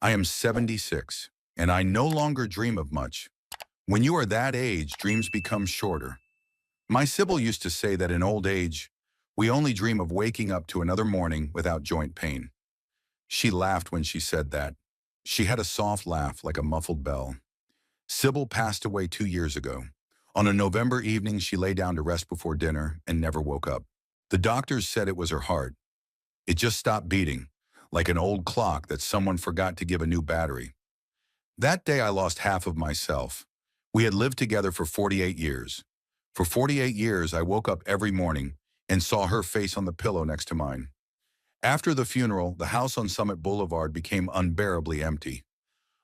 I am 76, and I no longer dream of much. When you are that age, dreams become shorter. My Sybil used to say that in old age, we only dream of waking up to another morning without joint pain. She laughed when she said that. She had a soft laugh like a muffled bell. Sybil passed away 2 years ago. On a November evening, she lay down to rest before dinner and never woke up. The doctors said it was her heart. It just stopped beating, like an old clock that someone forgot to give a new battery. That day I lost half of myself. We had lived together for 48 years. For 48 years, I woke up every morning and saw her face on the pillow next to mine. After the funeral, the house on Summit Boulevard became unbearably empty.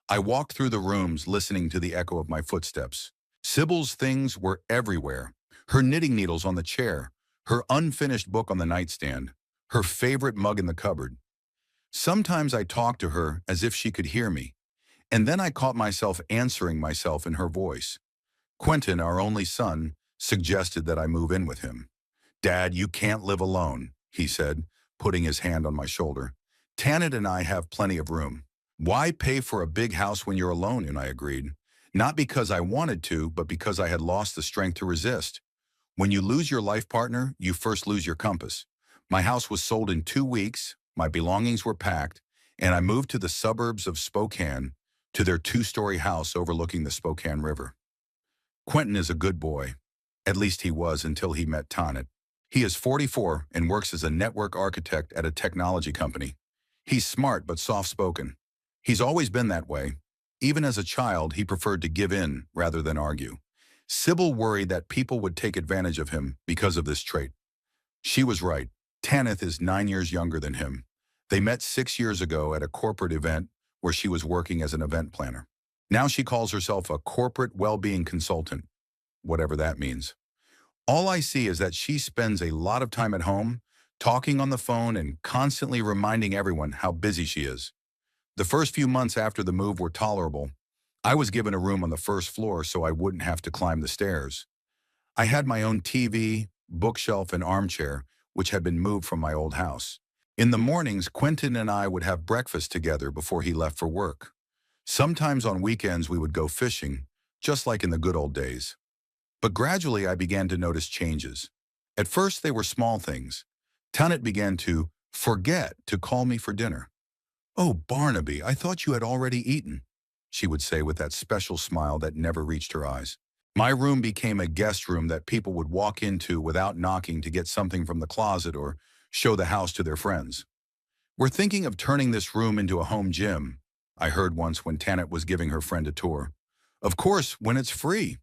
I walked through the rooms listening to the echo of my footsteps. Sybil's things were everywhere. Her knitting needles on the chair, her unfinished book on the nightstand, her favorite mug in the cupboard. Sometimes I talked to her as if she could hear me, and then I caught myself answering myself in her voice. Quentin, our only son, suggested that I move in with him. "Dad, you can't live alone," he said, putting his hand on my shoulder. "Tanit and I have plenty of room. Why pay for a big house when you're alone?" And I agreed. Not because I wanted to, but because I had lost the strength to resist. When you lose your life partner, you first lose your compass. My house was sold in 2 weeks, my belongings were packed, and I moved to the suburbs of Spokane, to their two-story house overlooking the Spokane River. Quentin is a good boy. At least he was until he met Tanit. He is 44 and works as a network architect at a technology company. He's smart but soft-spoken. He's always been that way. Even as a child, he preferred to give in rather than argue. Sybil worried that people would take advantage of him because of this trait. She was right. Tanith is 9 years younger than him. They met 6 years ago at a corporate event where she was working as an event planner. Now she calls herself a corporate well-being consultant, whatever that means. All I see is that she spends a lot of time at home, talking on the phone and constantly reminding everyone how busy she is. The first few months after the move were tolerable. I was given a room on the first floor so I wouldn't have to climb the stairs. I had my own TV, bookshelf, and armchair, which had been moved from my old house. In the mornings, Quentin and I would have breakfast together before he left for work. Sometimes on weekends we would go fishing, just like in the good old days. But gradually I began to notice changes. At first they were small things. Tanit began to forget to call me for dinner. "Oh, Barnaby, I thought you had already eaten," she would say with that special smile that never reached her eyes. My room became a guest room that people would walk into without knocking to get something from the closet or show the house to their friends. "We're thinking of turning this room into a home gym," I heard once when Tanit was giving her friend a tour. "Of course, when it's free."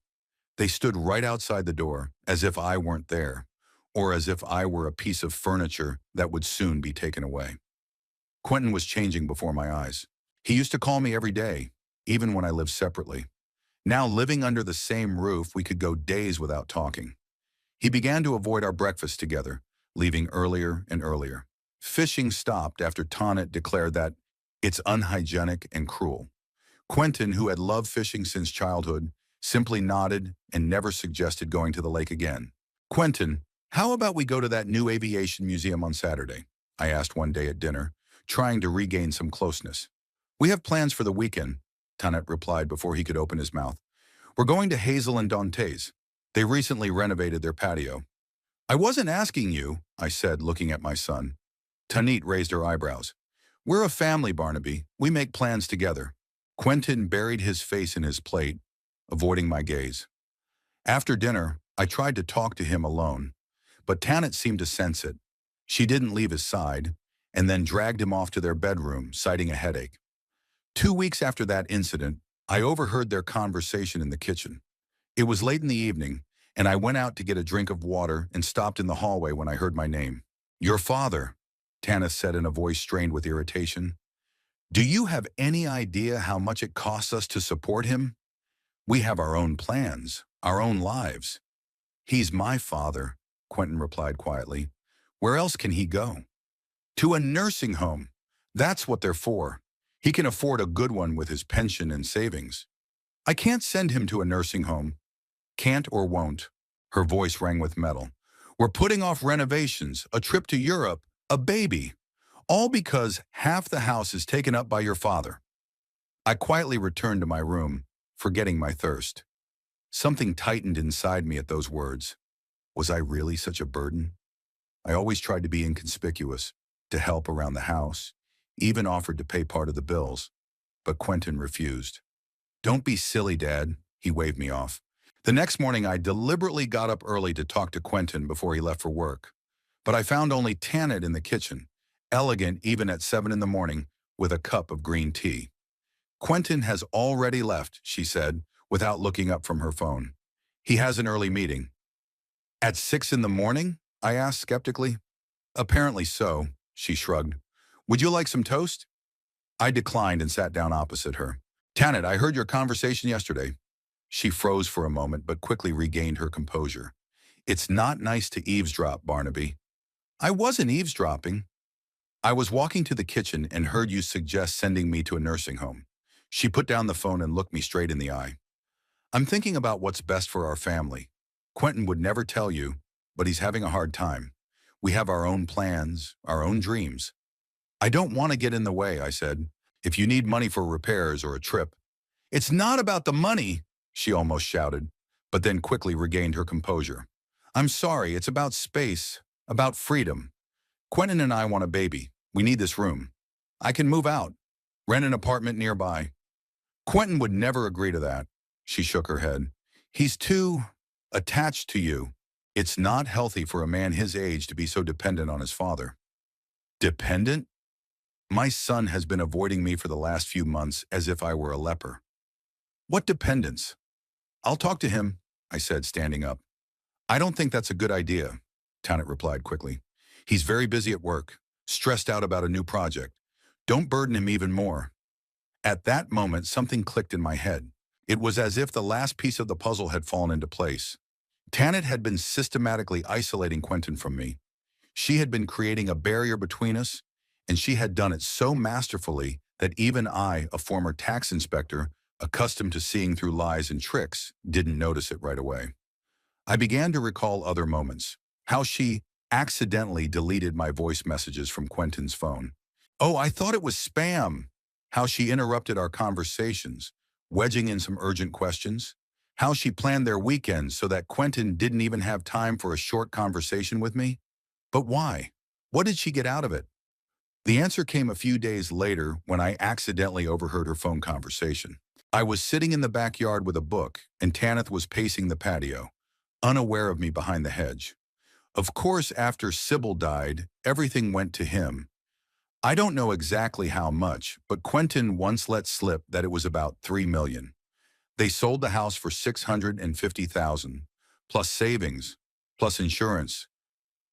They stood right outside the door, as if I weren't there, or as if I were a piece of furniture that would soon be taken away. Quentin was changing before my eyes. He used to call me every day, even when I lived separately. Now, living under the same roof, we could go days without talking. He began to avoid our breakfast together, leaving earlier and earlier. Fishing stopped after Tanit declared that it's unhygienic and cruel. Quentin, who had loved fishing since childhood, simply nodded and never suggested going to the lake again. "Quentin, how about we go to that new aviation museum on Saturday?" I asked one day at dinner, trying to regain some closeness. "We have plans for the weekend," Tanit replied before he could open his mouth. "We're going to Hazel and Dante's. They recently renovated their patio." "I wasn't asking you," I said, looking at my son. Tanit raised her eyebrows. "We're a family, Barnaby. We make plans together." Quentin buried his face in his plate, avoiding my gaze. After dinner, I tried to talk to him alone, but Tanit seemed to sense it. She didn't leave his side, and then dragged him off to their bedroom, citing a headache. 2 weeks after that incident, I overheard their conversation in the kitchen. It was late in the evening, and I went out to get a drink of water and stopped in the hallway when I heard my name. "Your father," Tanith said in a voice strained with irritation. "Do you have any idea how much it costs us to support him? We have our own plans, our own lives." "He's my father," Quentin replied quietly. "Where else can he go?" "To a nursing home. That's what they're for. He can afford a good one with his pension and savings." "I can't send him to a nursing home." "Can't or won't." Her voice rang with metal. "We're putting off renovations, a trip to Europe, a baby. All because half the house is taken up by your father." I quietly returned to my room, forgetting my thirst. Something tightened inside me at those words. Was I really such a burden? I always tried to be inconspicuous, to help around the house, even offered to pay part of the bills, but Quentin refused. Don't be silly, Dad, he waved me off. The next morning, I deliberately got up early to talk to Quentin before he left for work. But I found only Tanit in the kitchen, elegant even at 7 in the morning, with a cup of green tea. Quentin has already left, she said, without looking up from her phone. He has an early meeting. At 6 in the morning? I asked skeptically. Apparently so, she shrugged. Would you like some toast? I declined and sat down opposite her. Tanit, I heard your conversation yesterday. She froze for a moment but quickly regained her composure. It's not nice to eavesdrop, Barnaby. I wasn't eavesdropping. I was walking to the kitchen and heard you suggest sending me to a nursing home. She put down the phone and looked me straight in the eye. I'm thinking about what's best for our family. Quentin would never tell you, but he's having a hard time. We have our own plans, our own dreams. I don't want to get in the way, I said. If you need money for repairs or a trip. It's not about the money, she almost shouted, but then quickly regained her composure. I'm sorry, it's about space, about freedom. Quentin and I want a baby. We need this room. I can move out, rent an apartment nearby. Quentin would never agree to that. She shook her head. He's too attached to you. It's not healthy for a man his age to be so dependent on his father. Dependent? My son has been avoiding me for the last few months as if I were a leper. What dependence? I'll talk to him, I said, standing up. I don't think that's a good idea, Tanit replied quickly. He's very busy at work, stressed out about a new project. Don't burden him even more. At that moment, something clicked in my head. It was as if the last piece of the puzzle had fallen into place. Tanit had been systematically isolating Quentin from me. She had been creating a barrier between us, and she had done it so masterfully that even I, a former tax inspector, accustomed to seeing through lies and tricks, didn't notice it right away. I began to recall other moments, how she accidentally deleted my voice messages from Quentin's phone. Oh, I thought it was spam. How she interrupted our conversations, wedging in some urgent questions. How she planned their weekends so that Quentin didn't even have time for a short conversation with me. But why? What did she get out of it? The answer came a few days later when I accidentally overheard her phone conversation. I was sitting in the backyard with a book, and Tanith was pacing the patio, unaware of me behind the hedge. Of course, after Sybil died, everything went to him. I don't know exactly how much, but Quentin once let slip that it was about $3 million. They sold the house for $650,000, plus savings, plus insurance.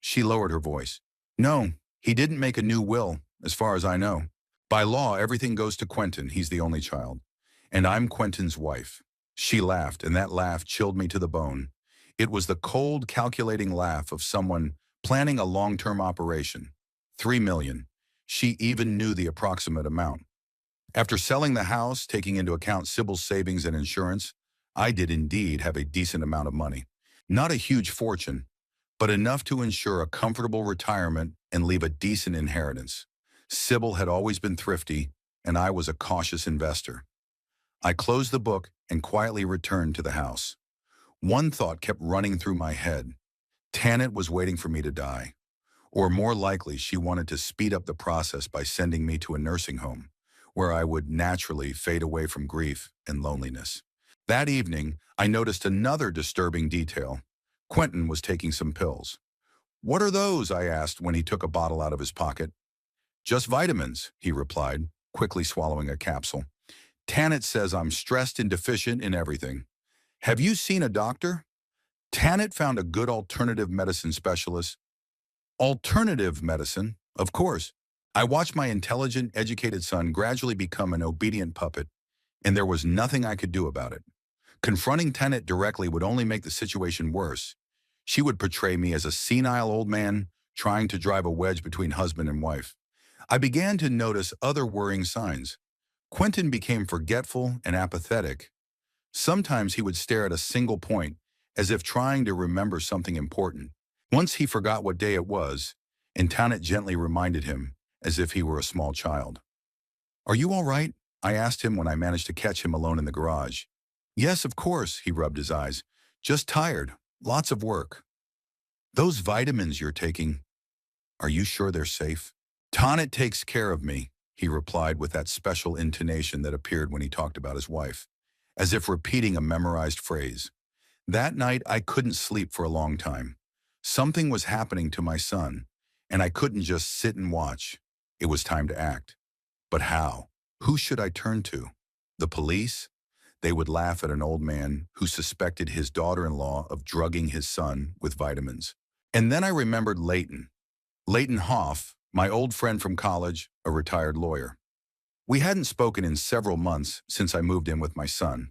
She lowered her voice. No, he didn't make a new will, as far as I know. By law, everything goes to Quentin. He's the only child. And I'm Quentin's wife. She laughed, and that laugh chilled me to the bone. It was the cold, calculating laugh of someone planning a long-term operation. $3 million. She even knew the approximate amount. After selling the house, taking into account Sybil's savings and insurance, I did indeed have a decent amount of money. Not a huge fortune, but enough to ensure a comfortable retirement and leave a decent inheritance. Sybil had always been thrifty, and I was a cautious investor. I closed the book and quietly returned to the house. One thought kept running through my head. Tanit was waiting for me to die. Or more likely, she wanted to speed up the process by sending me to a nursing home, where I would naturally fade away from grief and loneliness. That evening, I noticed another disturbing detail. Quentin was taking some pills. What are those? I asked when he took a bottle out of his pocket. Just vitamins, he replied, quickly swallowing a capsule. Tanit says I'm stressed and deficient in everything. Have you seen a doctor? Tanit found a good alternative medicine specialist. Alternative medicine, of course. I watched my intelligent, educated son gradually become an obedient puppet, and there was nothing I could do about it. Confronting Tanit directly would only make the situation worse. She would portray me as a senile old man trying to drive a wedge between husband and wife. I began to notice other worrying signs. Quentin became forgetful and apathetic. Sometimes he would stare at a single point, as if trying to remember something important. Once he forgot what day it was, and Tanit gently reminded him, as if he were a small child. Are you all right? I asked him when I managed to catch him alone in the garage. Yes, of course, he rubbed his eyes. Just tired. Lots of work. Those vitamins you're taking, are you sure they're safe? Tonnet takes care of me, he replied with that special intonation that appeared when he talked about his wife, as if repeating a memorized phrase. That night, I couldn't sleep for a long time. Something was happening to my son, and I couldn't just sit and watch. It was time to act. But how? Who should I turn to? The police? They would laugh at an old man who suspected his daughter-in-law of drugging his son with vitamins. And then I remembered Leighton. Leighton Hoff, my old friend from college, a retired lawyer. We hadn't spoken in several months since I moved in with my son.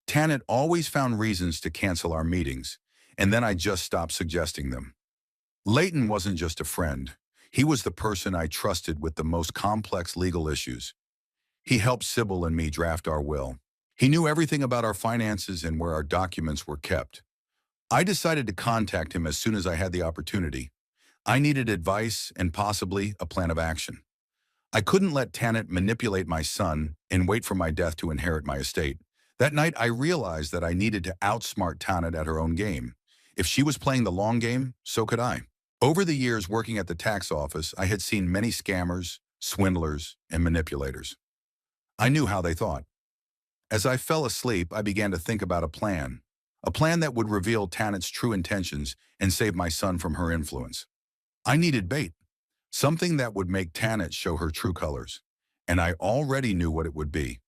Tanit always found reasons to cancel our meetings, and then I just stopped suggesting them. Leighton wasn't just a friend. He was the person I trusted with the most complex legal issues. He helped Sybil and me draft our will. He knew everything about our finances and where our documents were kept. I decided to contact him as soon as I had the opportunity. I needed advice and possibly a plan of action. I couldn't let Tanit manipulate my son and wait for my death to inherit my estate. That night, I realized that I needed to outsmart Tanit at her own game. If she was playing the long game, so could I. Over the years working at the tax office, I had seen many scammers, swindlers, and manipulators. I knew how they thought. As I fell asleep, I began to think about a plan that would reveal Tanit's true intentions and save my son from her influence. I needed bait, something that would make Tanit show her true colors, and I already knew what it would be.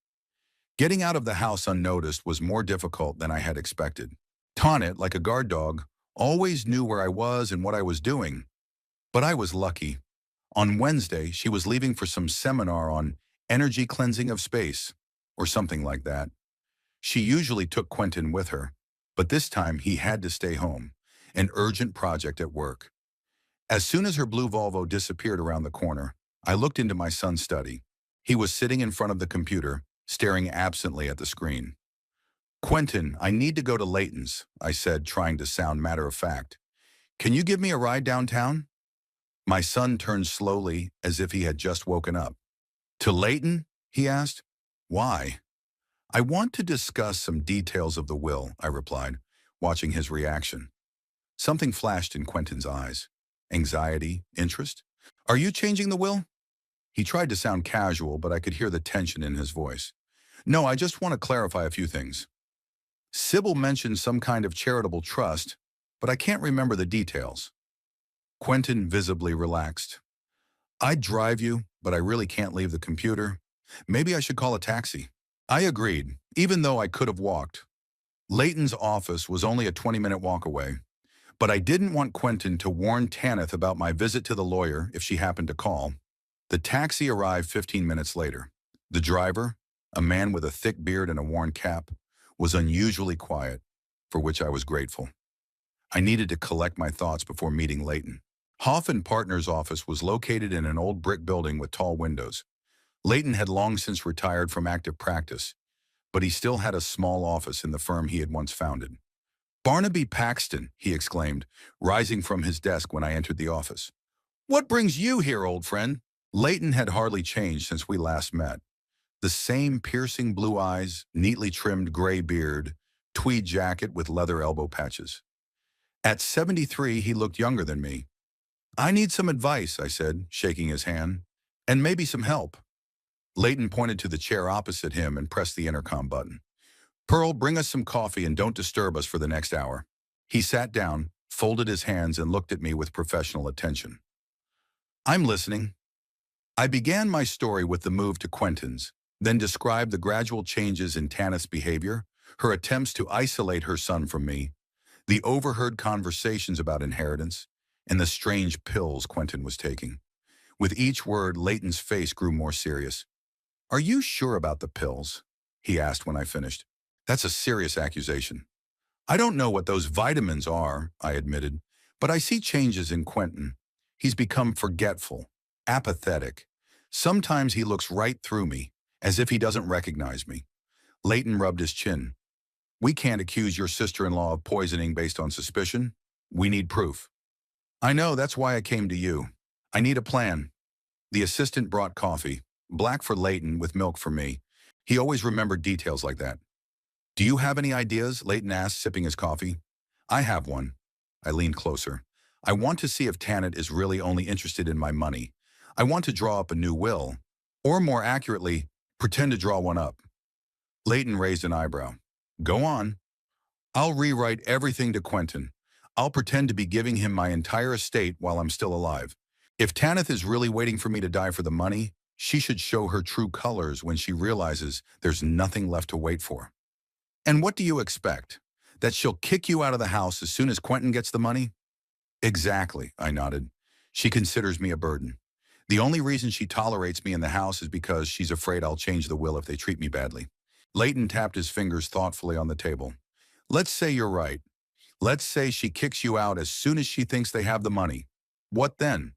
Getting out of the house unnoticed was more difficult than I had expected. Tanit, like a guard dog, always knew where I was and what I was doing, but I was lucky. On Wednesday, she was leaving for some seminar on energy cleansing of space, or something like that. She usually took Quentin with her, but this time he had to stay home, an urgent project at work. As soon as her blue Volvo disappeared around the corner, I looked into my son's study. He was sitting in front of the computer, staring absently at the screen. Quentin, I need to go to Leighton's, I said, trying to sound matter-of-fact. Can you give me a ride downtown? My son turned slowly, as if he had just woken up. To Leighton? He asked. Why? I want to discuss some details of the will, I replied, watching his reaction. Something flashed in Quentin's eyes. Anxiety, interest? Are you changing the will? He tried to sound casual, but I could hear the tension in his voice. No, I just want to clarify a few things. Sybil mentioned some kind of charitable trust, but I can't remember the details. Quentin visibly relaxed. I'd drive you, but I really can't leave the computer. Maybe I should call a taxi. I agreed, even though I could have walked. Leighton's office was only a 20-minute walk away, but I didn't want Quentin to warn Tanith about my visit to the lawyer if she happened to call. The taxi arrived 15 minutes later. The driver, a man with a thick beard and a worn cap, was unusually quiet, for which I was grateful. I needed to collect my thoughts before meeting Leighton. Hoff and Partners' office was located in an old brick building with tall windows. Leighton had long since retired from active practice, but he still had a small office in the firm he had once founded. Barnaby Paxton, he exclaimed, rising from his desk when I entered the office. What brings you here, old friend? Leighton had hardly changed since we last met. The same piercing blue eyes, neatly trimmed gray beard, tweed jacket with leather elbow patches. At 73, he looked younger than me. I need some advice, I said, shaking his hand, and maybe some help. Leighton pointed to the chair opposite him and pressed the intercom button. Pearl, bring us some coffee and don't disturb us for the next hour. He sat down, folded his hands, and looked at me with professional attention. I'm listening. I began my story with the move to Quentin's, then described the gradual changes in Tanith's behavior, her attempts to isolate her son from me, the overheard conversations about inheritance, and the strange pills Quentin was taking. With each word, Leighton's face grew more serious. Are you sure about the pills? He asked when I finished. That's a serious accusation. I don't know what those vitamins are, I admitted, but I see changes in Quentin. He's become forgetful, apathetic. Sometimes he looks right through me, as if he doesn't recognize me. Leighton rubbed his chin. We can't accuse your sister-in-law of poisoning based on suspicion. We need proof. I know, that's why I came to you. I need a plan. The assistant brought coffee, black for Leighton with milk for me, He always remembered details like that. Do you have any ideas? Leighton asked, sipping his coffee. I have one. I leaned closer. I want to see if Tanit is really only interested in my money. I want to draw up a new will, or more accurately, pretend to draw one up. Leighton raised an eyebrow. Go on. I'll rewrite everything to Quentin. I'll pretend to be giving him my entire estate while I'm still alive. If Tanith is really waiting for me to die for the money, she should show her true colors when she realizes there's nothing left to wait for. And what do you expect? That she'll kick you out of the house as soon as Quentin gets the money? Exactly, I nodded. She considers me a burden. The only reason she tolerates me in the house is because she's afraid I'll change the will if they treat me badly. Leighton tapped his fingers thoughtfully on the table. Let's say you're right. Let's say she kicks you out as soon as she thinks they have the money. What then?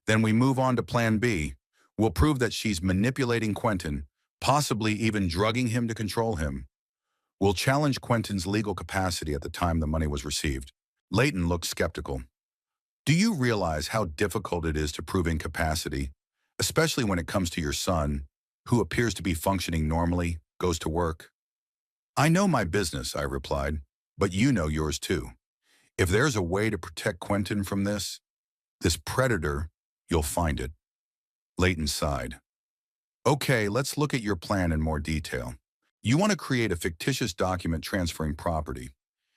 Then we move on to plan B. We'll prove that she's manipulating Quentin, possibly even drugging him to control him. We'll challenge Quentin's legal capacity at the time the money was received. Leighton looked skeptical. Do you realize how difficult it is to prove incapacity, especially when it comes to your son, who appears to be functioning normally, goes to work? I know my business, I replied, but you know yours too. If there's a way to protect Quentin from this predator, you'll find it. Leighton sighed. Okay, let's look at your plan in more detail. You want to create a fictitious document transferring property.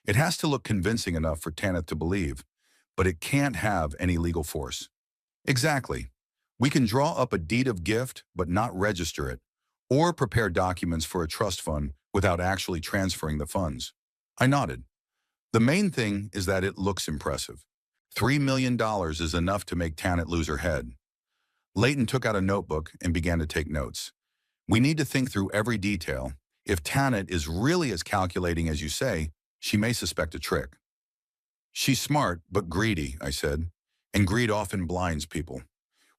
It has to look convincing enough for Tanith to believe, but it can't have any legal force. Exactly. We can draw up a deed of gift but not register it, or prepare documents for a trust fund without actually transferring the funds. I nodded. The main thing is that it looks impressive. $3 million is enough to make Tanit lose her head. Leighton took out a notebook and began to take notes. We need to think through every detail. If Tanit is really as calculating as you say, she may suspect a trick. She's smart, but greedy, I said, and greed often blinds people.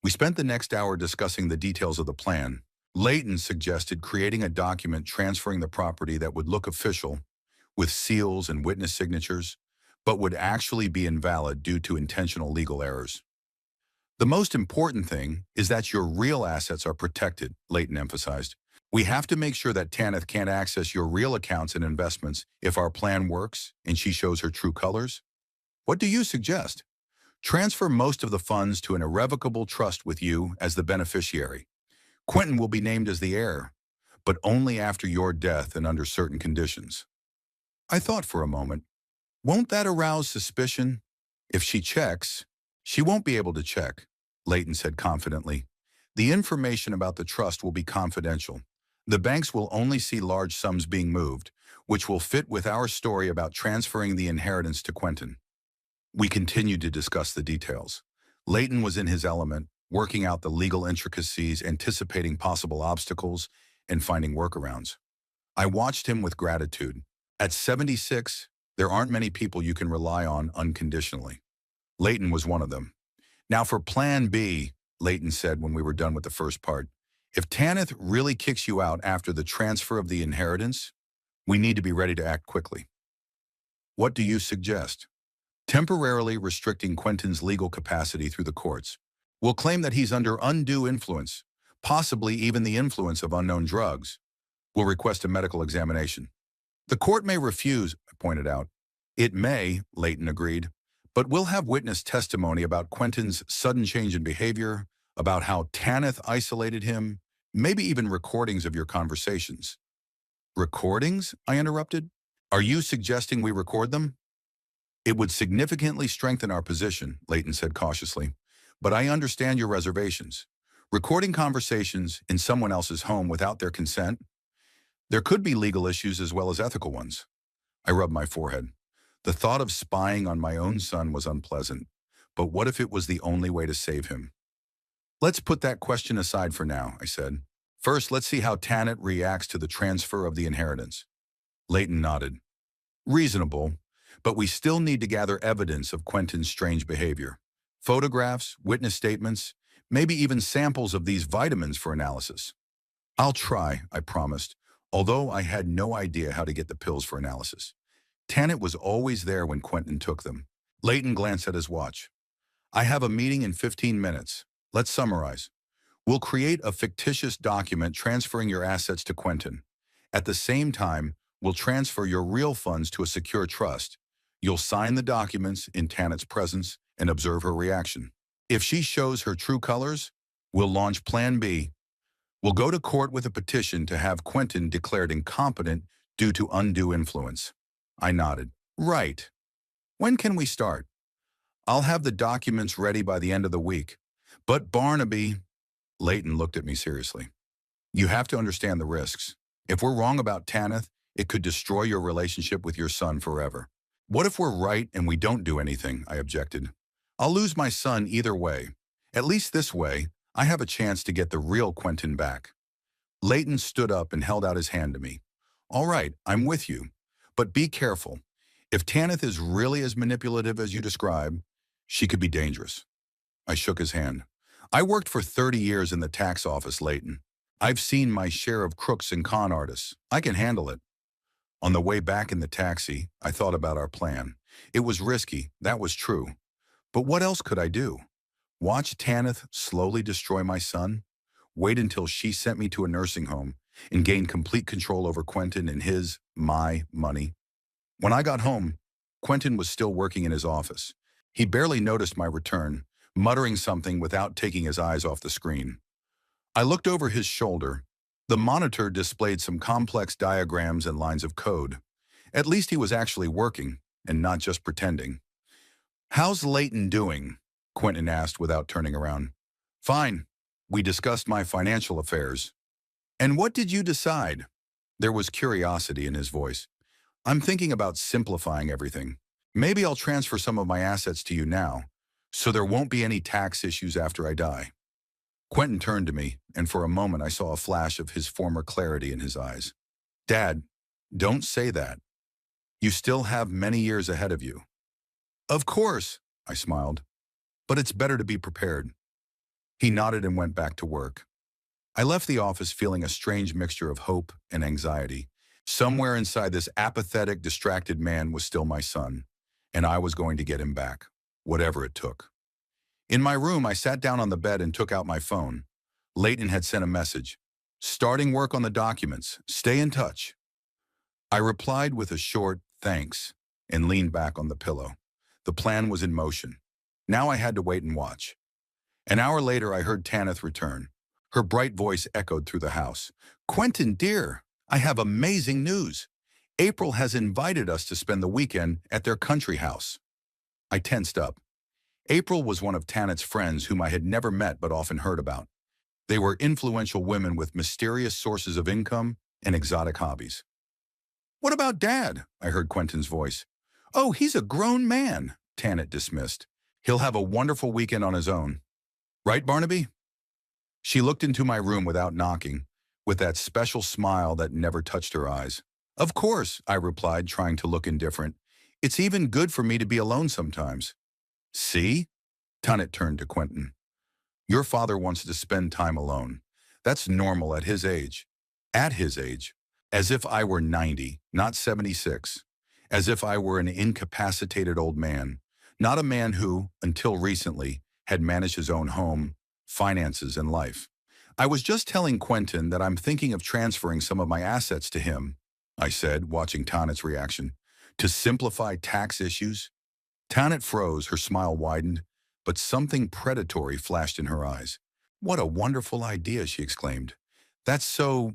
We spent the next hour discussing the details of the plan. Leighton suggested creating a document transferring the property that would look official, with seals and witness signatures, but would actually be invalid due to intentional legal errors. The most important thing is that your real assets are protected, Leighton emphasized. We have to make sure that Tanith can't access your real accounts and investments if our plan works and she shows her true colors. What do you suggest? Transfer most of the funds to an irrevocable trust with you as the beneficiary. Quentin will be named as the heir, but only after your death and under certain conditions. I thought for a moment. Won't that arouse suspicion? If she checks, she won't be able to check, Leighton said confidently. The information about the trust will be confidential. The banks will only see large sums being moved, which will fit with our story about transferring the inheritance to Quentin. We continued to discuss the details. Leighton was in his element, working out the legal intricacies, anticipating possible obstacles, and finding workarounds. I watched him with gratitude. At 76, there aren't many people you can rely on unconditionally. Leighton was one of them. Now for Plan B, Leighton said when we were done with the first part, if Tanith really kicks you out after the transfer of the inheritance, we need to be ready to act quickly. What do you suggest? Temporarily restricting Quentin's legal capacity through the courts. We'll claim that he's under undue influence, possibly even the influence of unknown drugs. We'll request a medical examination. The court may refuse, I pointed out. It may, Leighton agreed, but we'll have witness testimony about Quentin's sudden change in behavior, about how Tanith isolated him, maybe even recordings of your conversations. Recordings? I interrupted. Are you suggesting we record them? It would significantly strengthen our position, Leighton said cautiously, but I understand your reservations. Recording conversations in someone else's home without their consent? There could be legal issues as well as ethical ones. I rubbed my forehead. The thought of spying on my own son was unpleasant, but what if it was the only way to save him? Let's put that question aside for now, I said. First, let's see how Tanit reacts to the transfer of the inheritance. Leighton nodded. Reasonable, but we still need to gather evidence of Quentin's strange behavior. Photographs, witness statements, maybe even samples of these vitamins for analysis. I'll try, I promised, although I had no idea how to get the pills for analysis. Tanit was always there when Quentin took them. Leighton glanced at his watch. I have a meeting in 15 minutes. Let's summarize. We'll create a fictitious document transferring your assets to Quentin. At the same time, we'll transfer your real funds to a secure trust. You'll sign the documents in Tanit's presence and observe her reaction. If she shows her true colors, we'll launch Plan B. We'll go to court with a petition to have Quentin declared incompetent due to undue influence. I nodded. Right. When can we start? I'll have the documents ready by the end of the week. But Barnaby, Leighton looked at me seriously. You have to understand the risks. If we're wrong about Tanith, it could destroy your relationship with your son forever. What if we're right and we don't do anything? I objected. I'll lose my son either way. At least this way, I have a chance to get the real Quentin back. Leighton stood up and held out his hand to me. All right, I'm with you. But be careful. If Tanith is really as manipulative as you describe, she could be dangerous. I shook his hand. I worked for 30 years in the tax office, Leighton. I've seen my share of crooks and con artists. I can handle it. On the way back in the taxi, I thought about our plan. It was risky, that was true. But what else could I do? Watch Tanith slowly destroy my son? Wait until she sent me to a nursing home and gain complete control over Quentin and my money? When I got home, Quentin was still working in his office. He barely noticed my return, muttering something without taking his eyes off the screen. I looked over his shoulder. The monitor displayed some complex diagrams and lines of code. At least he was actually working, and not just pretending. How's Leighton doing? Quentin asked without turning around. Fine. We discussed my financial affairs. And what did you decide? There was curiosity in his voice. I'm thinking about simplifying everything. Maybe I'll transfer some of my assets to you now, so there won't be any tax issues after I die. Quentin turned to me, and for a moment I saw a flash of his former clarity in his eyes. Dad, don't say that. You still have many years ahead of you. Of course, I smiled, but it's better to be prepared. He nodded and went back to work. I left the office feeling a strange mixture of hope and anxiety. Somewhere inside this apathetic, distracted man was still my son, and I was going to get him back, whatever it took. In my room, I sat down on the bed and took out my phone. Leighton had sent a message. Starting work on the documents. Stay in touch. I replied with a short thanks and leaned back on the pillow. The plan was in motion. Now I had to wait and watch. An hour later, I heard Tanith return. Her bright voice echoed through the house. Quentin, dear, I have amazing news. April has invited us to spend the weekend at their country house. I tensed up. April was one of Tanith's friends whom I had never met but often heard about. They were influential women with mysterious sources of income and exotic hobbies. What about Dad? I heard Quentin's voice. Oh, he's a grown man, Tanith dismissed. He'll have a wonderful weekend on his own. Right, Barnaby? She looked into my room without knocking, with that special smile that never touched her eyes. Of course, I replied, trying to look indifferent. It's even good for me to be alone sometimes. See? Tanith turned to Quentin. Your father wants to spend time alone. That's normal at his age. At his age. As if I were 90, not 76. As if I were an incapacitated old man. Not a man who, until recently, had managed his own home, finances, and life. I was just telling Quentin that I'm thinking of transferring some of my assets to him, I said, watching Tanith's reaction. To simplify tax issues? Tanith froze, her smile widened, but something predatory flashed in her eyes. What a wonderful idea, she exclaimed. That's so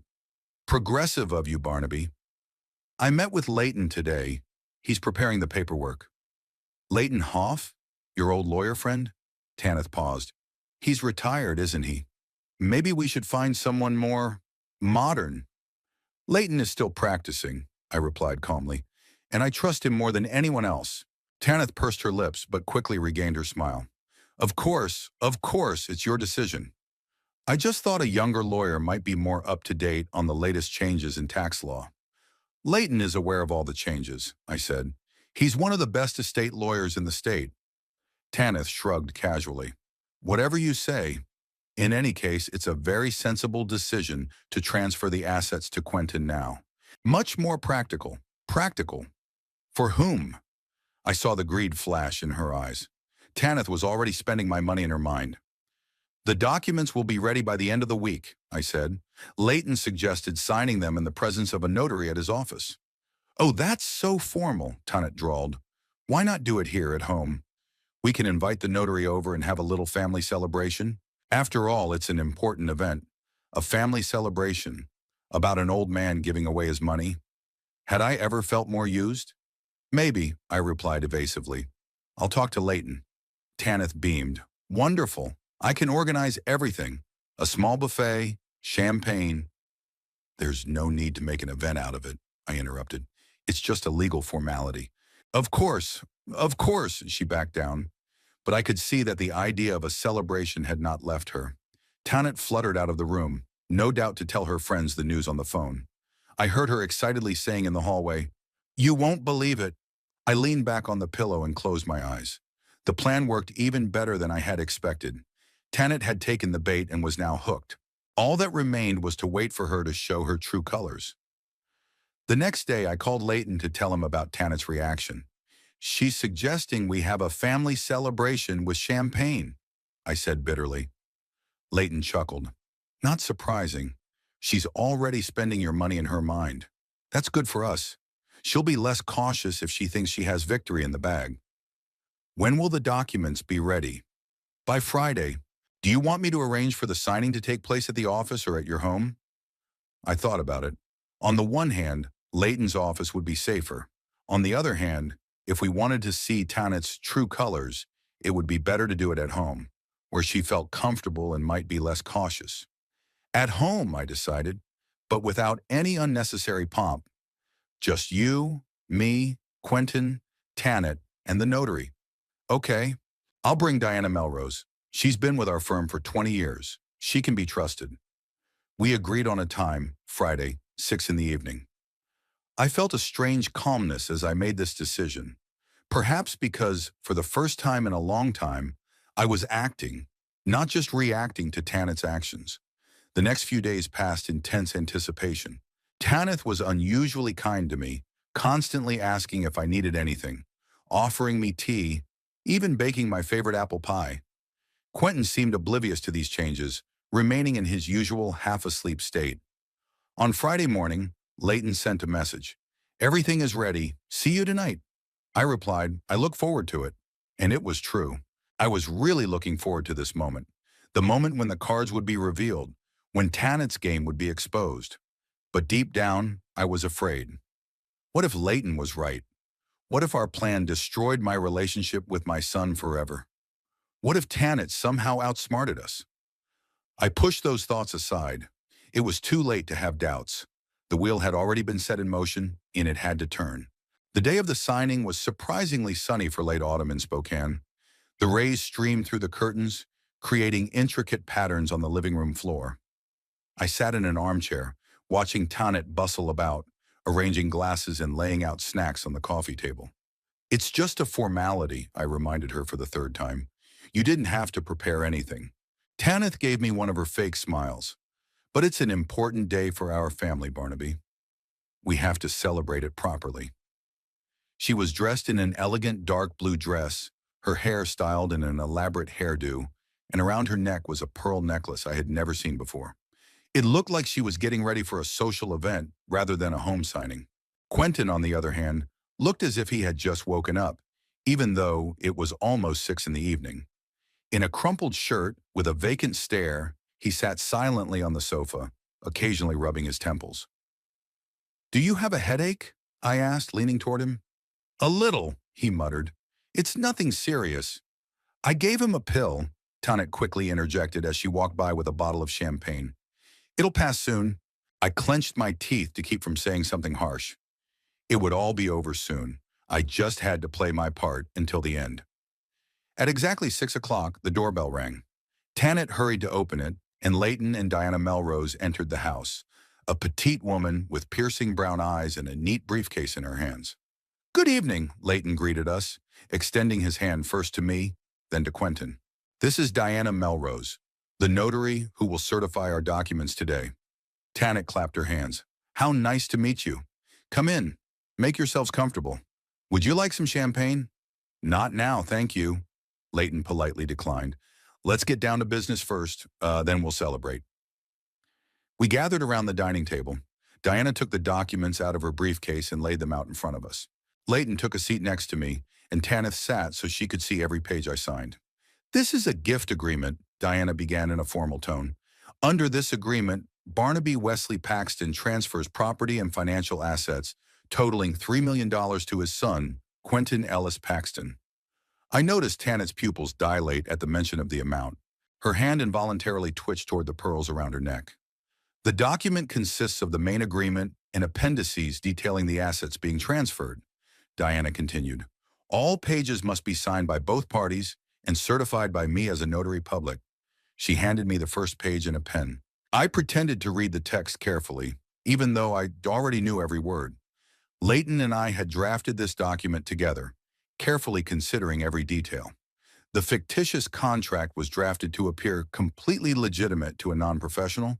progressive of you, Barnaby. I met with Leighton today. He's preparing the paperwork. Leighton Hoff? Your old lawyer friend? Tanith paused. He's retired, isn't he? Maybe we should find someone more modern. Leighton is still practicing, I replied calmly, and I trust him more than anyone else. Tanith pursed her lips, but quickly regained her smile. Of course, it's your decision. I just thought a younger lawyer might be more up-to-date on the latest changes in tax law. Leighton is aware of all the changes, I said. He's one of the best estate lawyers in the state. Tanith shrugged casually. Whatever you say. In any case, it's a very sensible decision to transfer the assets to Quentin now. Much more practical. Practical. For whom? I saw the greed flash in her eyes. Tanith was already spending my money in her mind. The documents will be ready by the end of the week, I said. Leighton suggested signing them in the presence of a notary at his office. Oh, that's so formal, Tanit drawled. Why not do it here at home? We can invite the notary over and have a little family celebration. After all, it's an important event. A family celebration about an old man giving away his money. Had I ever felt more used? Maybe, I replied evasively. I'll talk to Leighton. Tanith beamed. Wonderful. I can organize everything. A small buffet, champagne. There's no need to make an event out of it, I interrupted. It's just a legal formality. Of course, she backed down. But I could see that the idea of a celebration had not left her. Tanit fluttered out of the room, no doubt to tell her friends the news on the phone. I heard her excitedly saying in the hallway, "You won't believe it." I leaned back on the pillow and closed my eyes. The plan worked even better than I had expected. Tanit had taken the bait and was now hooked. All that remained was to wait for her to show her true colors. The next day, I called Leighton to tell him about Tanit's reaction. She's suggesting we have a family celebration with champagne, I said bitterly. Leighton chuckled. Not surprising. She's already spending your money in her mind. That's good for us. She'll be less cautious if she thinks she has victory in the bag. When will the documents be ready? By Friday. Do you want me to arrange for the signing to take place at the office or at your home? I thought about it. On the one hand, Leighton's office would be safer. On the other hand, if we wanted to see Tanit's true colors, it would be better to do it at home, where she felt comfortable and might be less cautious. At home, I decided, but without any unnecessary pomp. Just you, me, Quentin, Tanit, and the notary. Okay, I'll bring Diana Melrose. She's been with our firm for 20 years. She can be trusted. We agreed on a time, Friday, 6 in the evening. I felt a strange calmness as I made this decision. Perhaps because, for the first time in a long time, I was acting, not just reacting to Tanith's actions. The next few days passed in tense anticipation. Tanith was unusually kind to me, constantly asking if I needed anything, offering me tea, even baking my favorite apple pie. Quentin seemed oblivious to these changes, remaining in his usual half-asleep state. On Friday morning, Leighton sent a message. Everything is ready. See you tonight. I replied, I look forward to it. And it was true. I was really looking forward to this moment. The moment when the cards would be revealed, when Tanit's game would be exposed. But deep down, I was afraid. What if Leighton was right? What if our plan destroyed my relationship with my son forever? What if Tanit somehow outsmarted us? I pushed those thoughts aside. It was too late to have doubts. The wheel had already been set in motion, and it had to turn. The day of the signing was surprisingly sunny for late autumn in Spokane. The rays streamed through the curtains, creating intricate patterns on the living room floor. I sat in an armchair, watching Tanit bustle about, arranging glasses and laying out snacks on the coffee table. It's just a formality, I reminded her for the third time. You didn't have to prepare anything. Tanith gave me one of her fake smiles. But it's an important day for our family, Barnaby. We have to celebrate it properly. She was dressed in an elegant dark blue dress, her hair styled in an elaborate hairdo, and around her neck was a pearl necklace I had never seen before. It looked like she was getting ready for a social event rather than a home signing. Quentin, on the other hand, looked as if he had just woken up, even though it was almost 6 in the evening. In a crumpled shirt with a vacant stare, he sat silently on the sofa, occasionally rubbing his temples. Do you have a headache? I asked, leaning toward him. A little, he muttered. It's nothing serious. I gave him a pill, Tanit quickly interjected as she walked by with a bottle of champagne. It'll pass soon. I clenched my teeth to keep from saying something harsh. It would all be over soon. I just had to play my part until the end. At exactly 6 o'clock, the doorbell rang. Tanit hurried to open it, and Leighton and Diana Melrose entered the house, a petite woman with piercing brown eyes and a neat briefcase in her hands. Good evening, Leighton greeted us, extending his hand first to me, then to Quentin. This is Diana Melrose, the notary who will certify our documents today. Tanit clapped her hands. How nice to meet you. Come in. Make yourselves comfortable. Would you like some champagne? Not now, thank you, Leighton politely declined. Let's get down to business first, then we'll celebrate. We gathered around the dining table. Diana took the documents out of her briefcase and laid them out in front of us. Leighton took a seat next to me, and Tanith sat so she could see every page I signed. This is a gift agreement, Diana began in a formal tone. Under this agreement, Barnaby Wesley Paxton transfers property and financial assets totaling $3 million to his son, Quentin Ellis Paxton. I noticed Tanith's pupils dilate at the mention of the amount. Her hand involuntarily twitched toward the pearls around her neck. The document consists of the main agreement and appendices detailing the assets being transferred, Diana continued. All pages must be signed by both parties and certified by me as a notary public. She handed me the first page and a pen. I pretended to read the text carefully, even though I already knew every word. Leighton and I had drafted this document together, carefully considering every detail. The fictitious contract was drafted to appear completely legitimate to a non-professional,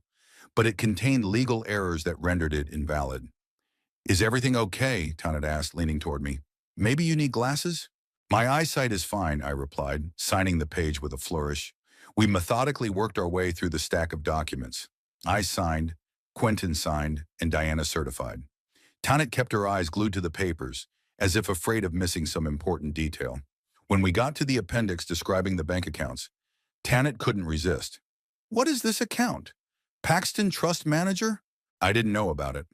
but it contained legal errors that rendered it invalid. Is everything okay? Tanit asked, leaning toward me. Maybe you need glasses? My eyesight is fine, I replied, signing the page with a flourish. We methodically worked our way through the stack of documents. I signed, Quentin signed, and Diana certified. Tanit kept her eyes glued to the papers, as if afraid of missing some important detail. When we got to the appendix describing the bank accounts, Tanit couldn't resist. What is this account? Paxton Trust Manager? I didn't know about it.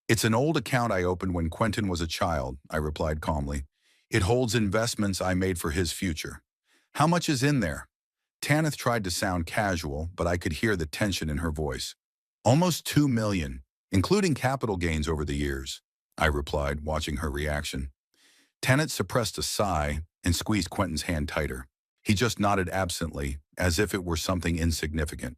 It's an old account I opened when Quentin was a child, I replied calmly. It holds investments I made for his future. How much is in there? Tanith tried to sound casual, but I could hear the tension in her voice. Almost $2 million, including capital gains over the years, I replied, watching her reaction. Tanith suppressed a sigh and squeezed Quentin's hand tighter. He just nodded absently, as if it were something insignificant.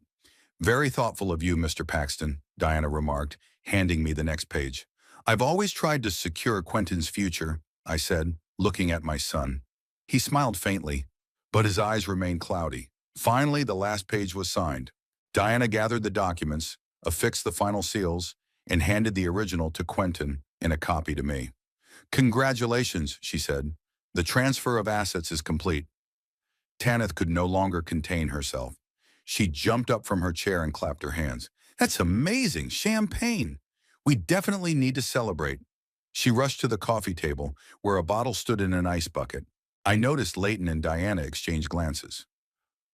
Very thoughtful of you, Mr. Paxton, Diana remarked, handing me the next page. I've always tried to secure Quentin's future, I said, looking at my son. He smiled faintly, but his eyes remained cloudy. Finally, the last page was signed. Diana gathered the documents, affixed the final seals, and handed the original to Quentin and a copy to me. Congratulations, she said. The transfer of assets is complete. Tanith could no longer contain herself. She jumped up from her chair and clapped her hands. That's amazing! Champagne! We definitely need to celebrate. She rushed to the coffee table, where a bottle stood in an ice bucket. I noticed Leighton and Diana exchange glances.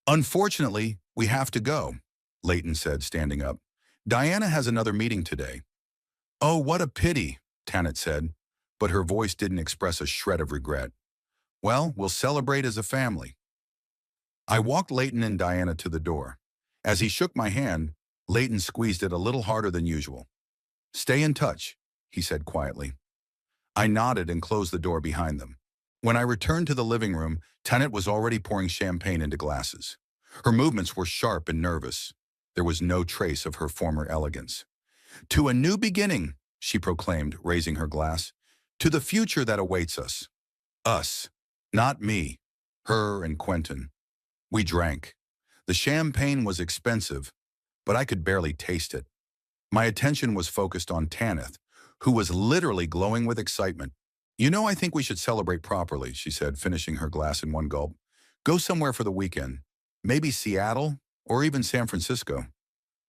Unfortunately, we have to go, Leighton said, standing up. Diana has another meeting today. Oh, what a pity, Tanit said, but her voice didn't express a shred of regret. Well, we'll celebrate as a family. I walked Leighton and Diana to the door. As he shook my hand, Leighton squeezed it a little harder than usual. Stay in touch, he said quietly. I nodded and closed the door behind them. When I returned to the living room, Tanit was already pouring champagne into glasses. Her movements were sharp and nervous. There was no trace of her former elegance. To a new beginning, she proclaimed, raising her glass. To the future that awaits us. Us, not me, her and Quentin. We drank. The champagne was expensive, but I could barely taste it. My attention was focused on Tanith, who was literally glowing with excitement. You know, I think we should celebrate properly, she said, finishing her glass in one gulp. Go somewhere for the weekend. Maybe Seattle or even San Francisco.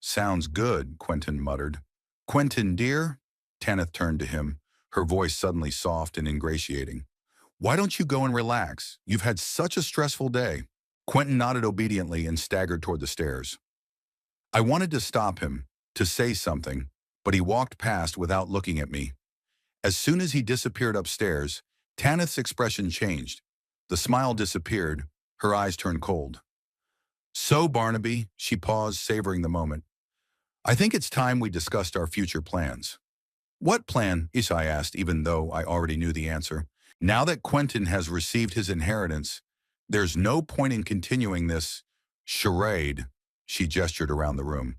Sounds good, Quentin muttered. Quentin, dear? Tanith turned to him, her voice suddenly soft and ingratiating. Why don't you go and relax? You've had such a stressful day. Quentin nodded obediently and staggered toward the stairs. I wanted to stop him, to say something, but he walked past without looking at me. As soon as he disappeared upstairs, Tanith's expression changed. The smile disappeared, her eyes turned cold. So, Barnaby, she paused, savoring the moment. I think it's time we discussed our future plans. What plan? I asked, even though I already knew the answer. Now that Quentin has received his inheritance, there's no point in continuing this charade, she gestured around the room.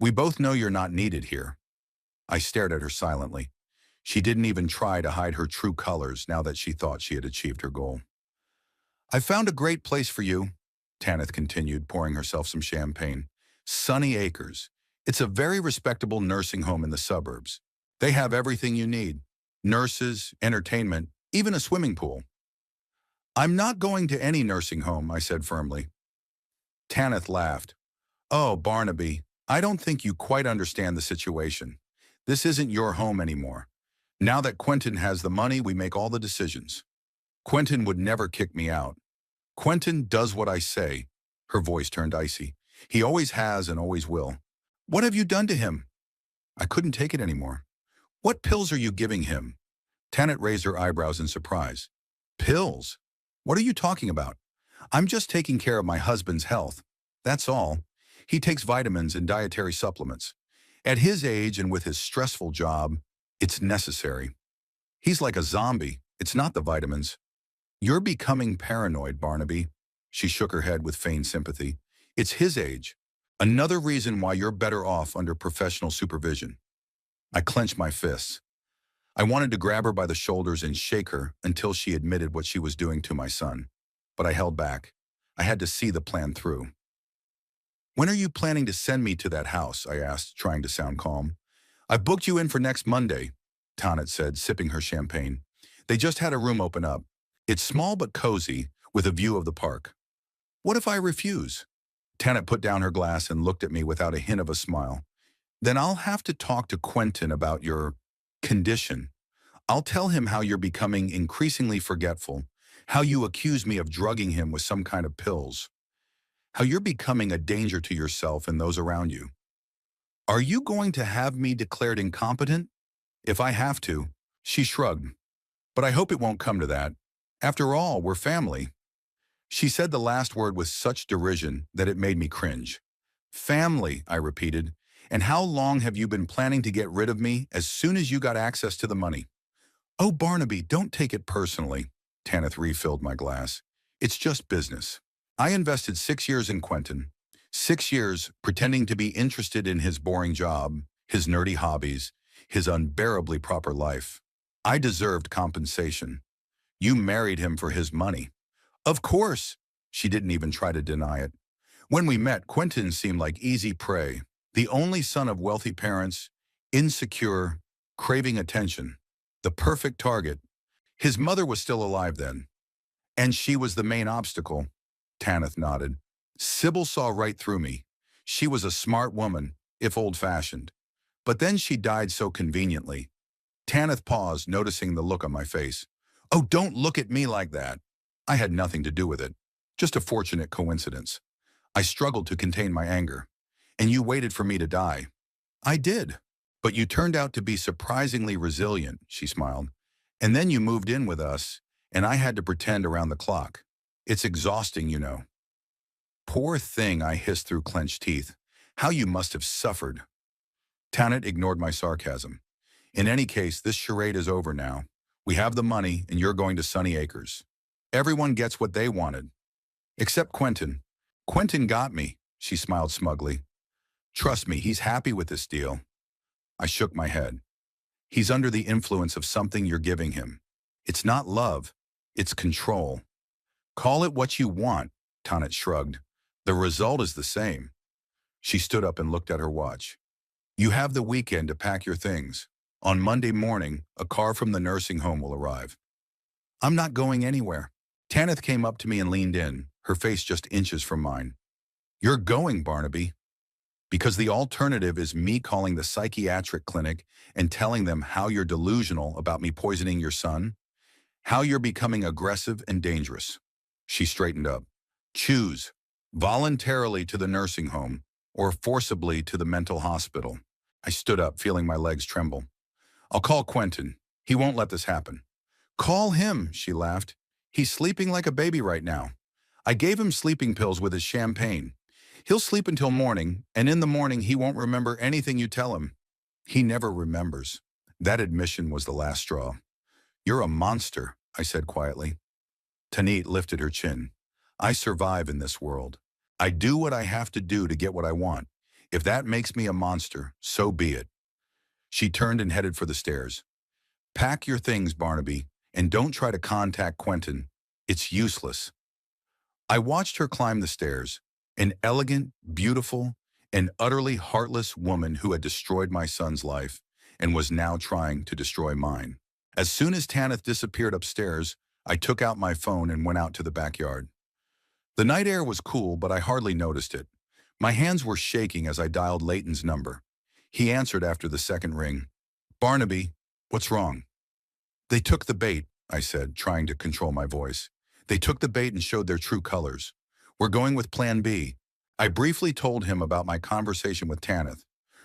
We both know you're not needed here. I stared at her silently. She didn't even try to hide her true colors now that she thought she had achieved her goal. I found a great place for you, Tanith continued, pouring herself some champagne. Sunny Acres. It's a very respectable nursing home in the suburbs. They have everything you need. Nurses, entertainment, even a swimming pool. I'm not going to any nursing home, I said firmly. Tanith laughed. Oh, Barnaby, I don't think you quite understand the situation. This isn't your home anymore. Now that Quentin has the money, we make all the decisions. Quentin would never kick me out. Quentin does what I say. Her voice turned icy. He always has and always will. What have you done to him? I couldn't take it anymore. What pills are you giving him? Tanit raised her eyebrows in surprise. Pills? What are you talking about? I'm just taking care of my husband's health. That's all. He takes vitamins and dietary supplements. At his age and with his stressful job, it's necessary. He's like a zombie. It's not the vitamins. You're becoming paranoid, Barnaby. She shook her head with feigned sympathy. It's his age. Another reason why you're better off under professional supervision. I clenched my fists. I wanted to grab her by the shoulders and shake her until she admitted what she was doing to my son. But I held back. I had to see the plan through. When are you planning to send me to that house? I asked, trying to sound calm. I booked you in for next Monday, Tanit said, sipping her champagne. They just had a room open up. It's small but cozy, with a view of the park. What if I refuse? Tanit put down her glass and looked at me without a hint of a smile. Then I'll have to talk to Quentin about your condition. I'll tell him how you're becoming increasingly forgetful, how you accuse me of drugging him with some kind of pills, how you're becoming a danger to yourself and those around you. Are you going to have me declared incompetent? If I have to, she shrugged. But I hope it won't come to that. After all, we're family. She said the last word with such derision that it made me cringe. Family, I repeated. And how long have you been planning to get rid of me as soon as you got access to the money? Oh, Barnaby, don't take it personally. Tanith refilled my glass. It's just business. I invested 6 years in Quentin. 6 years pretending to be interested in his boring job, his nerdy hobbies, his unbearably proper life. I deserved compensation. You married him for his money. Of course. She didn't even try to deny it. When we met, Quentin seemed like easy prey, the only son of wealthy parents, insecure, craving attention, the perfect target. His mother was still alive then. And she was the main obstacle. Tanith nodded. Sybil saw right through me. She was a smart woman, if old-fashioned. But then she died so conveniently. Tanith paused, noticing the look on my face. Oh, don't look at me like that. I had nothing to do with it. Just a fortunate coincidence. I struggled to contain my anger. And you waited for me to die. I did. But you turned out to be surprisingly resilient, she smiled. And then you moved in with us, and I had to pretend around the clock. It's exhausting, you know. Poor thing, I hissed through clenched teeth. How you must have suffered. Tanit ignored my sarcasm. In any case, this charade is over now. We have the money, and you're going to Sunny Acres. Everyone gets what they wanted. Except Quentin. Quentin got me, she smiled smugly. Trust me, he's happy with this deal. I shook my head. He's under the influence of something you're giving him. It's not love, it's control. Call it what you want, Tanit shrugged. The result is the same. She stood up and looked at her watch. You have the weekend to pack your things. On Monday morning, a car from the nursing home will arrive. I'm not going anywhere. Tanith came up to me and leaned in, her face just inches from mine. You're going, Barnaby. Because the alternative is me calling the psychiatric clinic and telling them how you're delusional about me poisoning your son, how you're becoming aggressive and dangerous. She straightened up. Choose, voluntarily to the nursing home or forcibly to the mental hospital. I stood up, feeling my legs tremble. I'll call Quentin. He won't let this happen. Call him, she laughed. He's sleeping like a baby right now. I gave him sleeping pills with his champagne. He'll sleep until morning, and in the morning he won't remember anything you tell him. He never remembers. That admission was the last straw. You're a monster, I said quietly. Tanit lifted her chin. I survive in this world. I do what I have to do to get what I want. If that makes me a monster, so be it. She turned and headed for the stairs. Pack your things, Barnaby, and don't try to contact Quentin. It's useless. I watched her climb the stairs, an elegant, beautiful, and utterly heartless woman who had destroyed my son's life and was now trying to destroy mine. As soon as Tanith disappeared upstairs, I took out my phone and went out to the backyard. The night air was cool, but I hardly noticed it. My hands were shaking as I dialed Leighton's number. He answered after the second ring. "Barnaby, what's wrong?" "They took the bait," I said, trying to control my voice. "They took the bait and showed their true colors. We're going with Plan B." I briefly told him about my conversation with Tanith,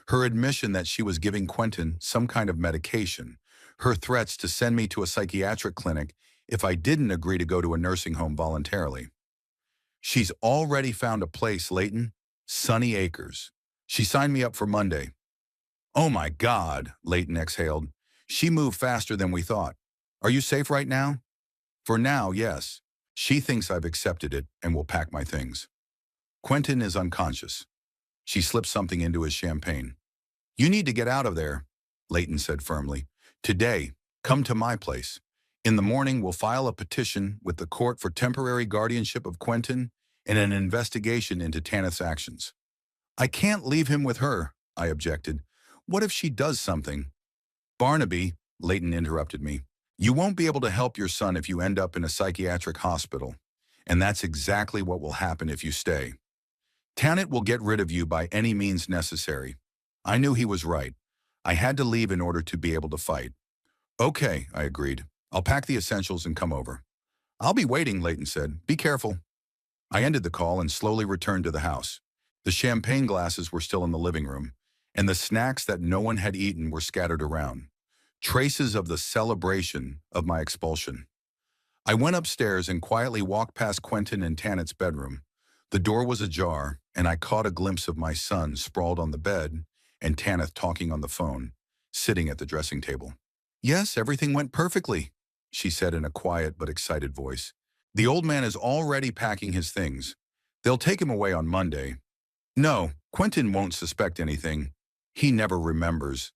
her admission that she was giving Quentin some kind of medication, her threats to send me to a psychiatric clinic if I didn't agree to go to a nursing home voluntarily. "She's already found a place, Leighton. Sunny Acres. She signed me up for Monday." "Oh my God," Leighton exhaled. "She moved faster than we thought. Are you safe right now?" "For now, yes. She thinks I've accepted it and will pack my things." "Quentin is unconscious." She slipped something into his champagne. "You need to get out of there," Leighton said firmly. "Today, come to my place. In the morning, we'll file a petition with the court for temporary guardianship of Quentin and an investigation into Tanith's actions." "I can't leave him with her," I objected. "What if she does something?" "Barnaby," Leighton interrupted me, "you won't be able to help your son if you end up in a psychiatric hospital. And that's exactly what will happen if you stay. Tanit will get rid of you by any means necessary." I knew he was right. I had to leave in order to be able to fight. "Okay," I agreed. "I'll pack the essentials and come over." "I'll be waiting," Leighton said. "Be careful." I ended the call and slowly returned to the house. The champagne glasses were still in the living room, and the snacks that no one had eaten were scattered around. Traces of the celebration of my expulsion. I went upstairs and quietly walked past Quentin and Tanit's bedroom. The door was ajar, and I caught a glimpse of my son sprawled on the bed and Tanith talking on the phone, sitting at the dressing table. "Yes, everything went perfectly," she said in a quiet but excited voice. "The old man is already packing his things. They'll take him away on Monday. No, Quentin won't suspect anything. He never remembers.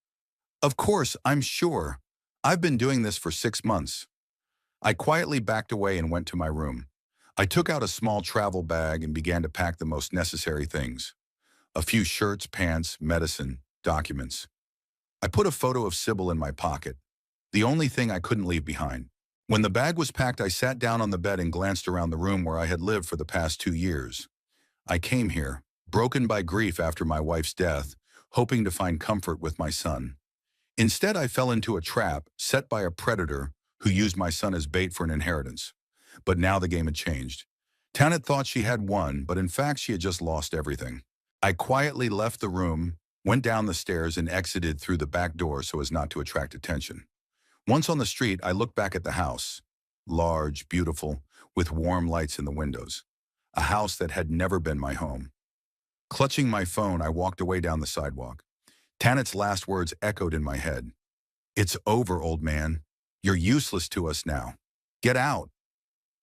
Of course, I'm sure. I've been doing this for 6 months." I quietly backed away and went to my room. I took out a small travel bag and began to pack the most necessary things. A few shirts, pants, medicine, documents. I put a photo of Sybil in my pocket, the only thing I couldn't leave behind. When the bag was packed, I sat down on the bed and glanced around the room where I had lived for the past 2 years. I came here, broken by grief after my wife's death, hoping to find comfort with my son. Instead, I fell into a trap set by a predator who used my son as bait for an inheritance. But now the game had changed. Tanit thought she had won, but in fact she had just lost everything. I quietly left the room, went down the stairs, and exited through the back door so as not to attract attention. Once on the street, I looked back at the house. Large, beautiful, with warm lights in the windows. A house that had never been my home. Clutching my phone, I walked away down the sidewalk. Tanit's last words echoed in my head. "It's over, old man. You're useless to us now. Get out."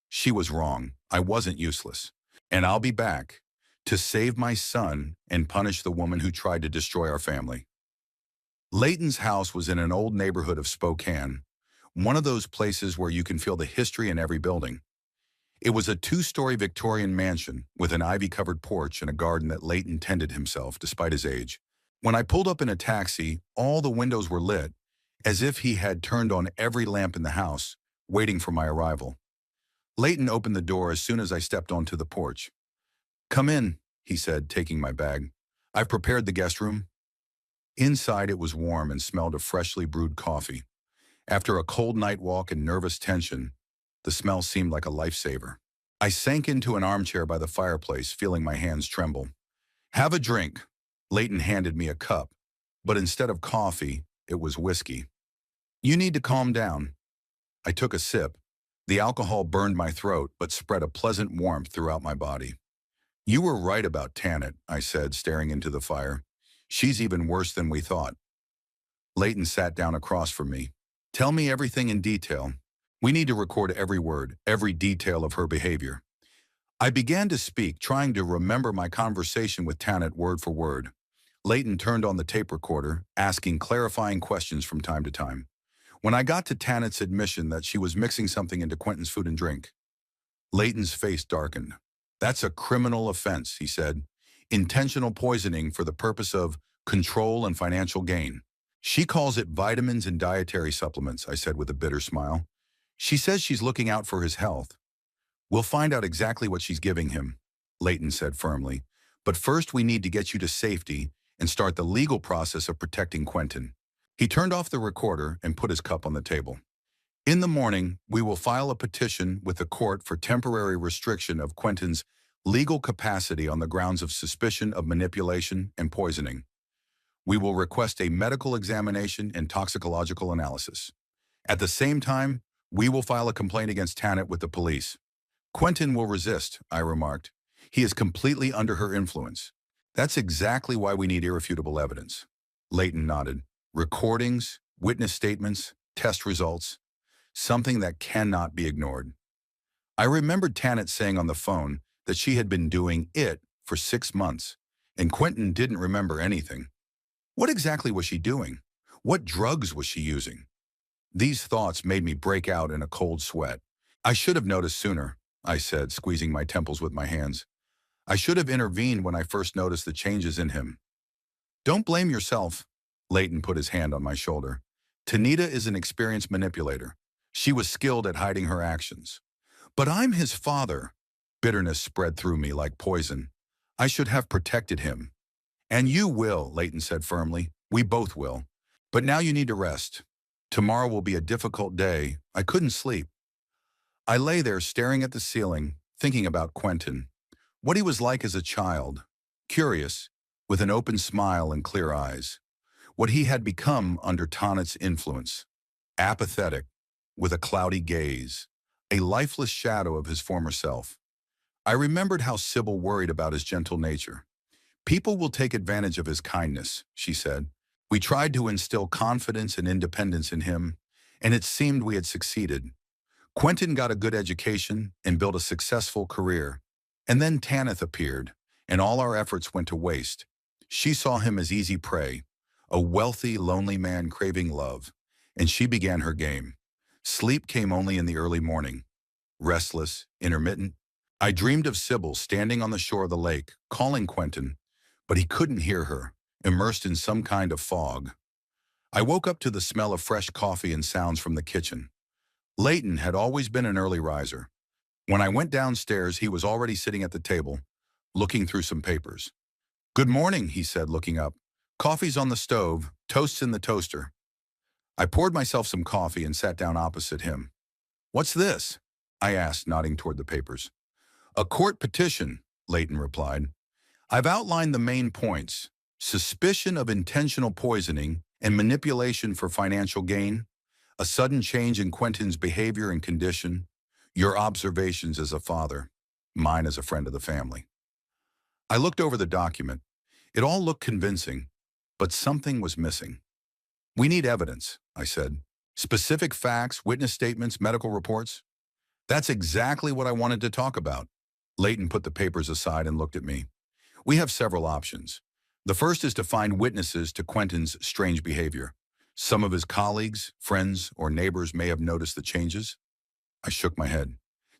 She was wrong. I wasn't useless. And I'll be back to save my son and punish the woman who tried to destroy our family. Leighton's house was in an old neighborhood of Spokane, one of those places where you can feel the history in every building. It was a 2-story Victorian mansion with an ivy-covered porch and a garden that Leighton tended himself despite his age. When I pulled up in a taxi, all the windows were lit, as if he had turned on every lamp in the house, waiting for my arrival. Leighton opened the door as soon as I stepped onto the porch. "Come in," he said, taking my bag. "I've prepared the guest room." Inside it was warm and smelled of freshly brewed coffee. After a cold night walk and nervous tension, the smell seemed like a lifesaver. I sank into an armchair by the fireplace, feeling my hands tremble. "Have a drink." Leighton handed me a cup, but instead of coffee, it was whiskey. "You need to calm down." I took a sip. The alcohol burned my throat, but spread a pleasant warmth throughout my body. "You were right about Tanit," I said, staring into the fire. "She's even worse than we thought." Leighton sat down across from me. "Tell me everything in detail. We need to record every word, every detail of her behavior." I began to speak, trying to remember my conversation with Tanit word for word. Leighton turned on the tape recorder, asking clarifying questions from time to time. When I got to Tanit's admission that she was mixing something into Quentin's food and drink, Leighton's face darkened. "That's a criminal offense," he said. "Intentional poisoning for the purpose of control and financial gain." "She calls it vitamins and dietary supplements," I said with a bitter smile. "She says she's looking out for his health." We'll find out exactly what she's giving him, Leighton said firmly. But first we need to get you to safety and start the legal process of protecting Quentin. He turned off the recorder and put his cup on the table. In the morning, we will file a petition with the court for temporary restriction of Quentin's legal capacity on the grounds of suspicion of manipulation and poisoning. We will request a medical examination and toxicological analysis. At the same time, we will file a complaint against Tanit with the police. Quentin will resist, I remarked. He is completely under her influence. That's exactly why we need irrefutable evidence. Leighton nodded. Recordings, witness statements, test results. Something that cannot be ignored. I remembered Tanit saying on the phone that she had been doing it for 6 months, and Quentin didn't remember anything. What exactly was she doing? What drugs was she using? These thoughts made me break out in a cold sweat. I should have noticed sooner, I said, squeezing my temples with my hands. I should have intervened when I first noticed the changes in him. Don't blame yourself, Leighton put his hand on my shoulder. Tanita is an experienced manipulator. She was skilled at hiding her actions. But I'm his father. Bitterness spread through me like poison. I should have protected him. And you will, Leighton said firmly. We both will. But now you need to rest. Tomorrow will be a difficult day. I couldn't sleep. I lay there staring at the ceiling, thinking about Quentin. What he was like as a child. Curious, with an open smile and clear eyes. What he had become under Tanit's influence. Apathetic, with a cloudy gaze. A lifeless shadow of his former self. I remembered how Sybil worried about his gentle nature. People will take advantage of his kindness, she said. We tried to instill confidence and independence in him, and it seemed we had succeeded. Quentin got a good education and built a successful career. And then Tanith appeared, and all our efforts went to waste. She saw him as easy prey, a wealthy, lonely man craving love, and she began her game. Sleep came only in the early morning. Restless, intermittent. I dreamed of Sybil standing on the shore of the lake, calling Quentin, but he couldn't hear her, immersed in some kind of fog. I woke up to the smell of fresh coffee and sounds from the kitchen. Leighton had always been an early riser. When I went downstairs, he was already sitting at the table, looking through some papers. Good morning, he said, looking up. Coffee's on the stove, toast's in the toaster. I poured myself some coffee and sat down opposite him. What's this? I asked, nodding toward the papers. A court petition, Leighton replied. I've outlined the main points. Suspicion of intentional poisoning and manipulation for financial gain, a sudden change in Quentin's behavior and condition, your observations as a father, mine as a friend of the family. I looked over the document. It all looked convincing, but something was missing. We need evidence, I said. Specific facts, witness statements, medical reports. That's exactly what I wanted to talk about. Leighton put the papers aside and looked at me. We have several options. The first is to find witnesses to Quentin's strange behavior. Some of his colleagues, friends, or neighbors may have noticed the changes. I shook my head.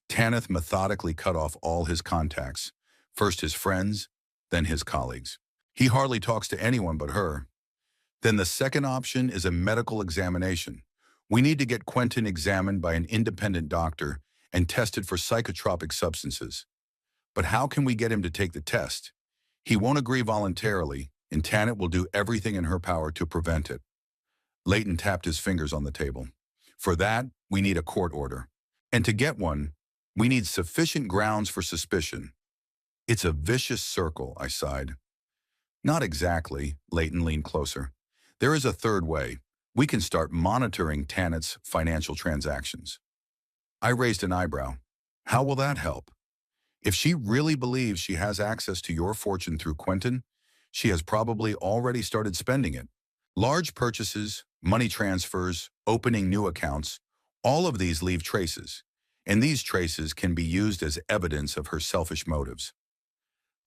Tanith methodically cut off all his contacts. First his friends, then his colleagues. He hardly talks to anyone but her. Then the second option is a medical examination. We need to get Quentin examined by an independent doctor and tested for psychotropic substances. But how can we get him to take the test? He won't agree voluntarily, and Tanit will do everything in her power to prevent it. Leighton tapped his fingers on the table. For that, we need a court order. And to get one, we need sufficient grounds for suspicion. It's a vicious circle, I sighed. Not exactly, Leighton leaned closer. There is a third way. We can start monitoring Tanit's financial transactions. I raised an eyebrow. How will that help? If she really believes she has access to your fortune through Quentin, she has probably already started spending it. Large purchases, money transfers, opening new accounts, all of these leave traces, and these traces can be used as evidence of her selfish motives.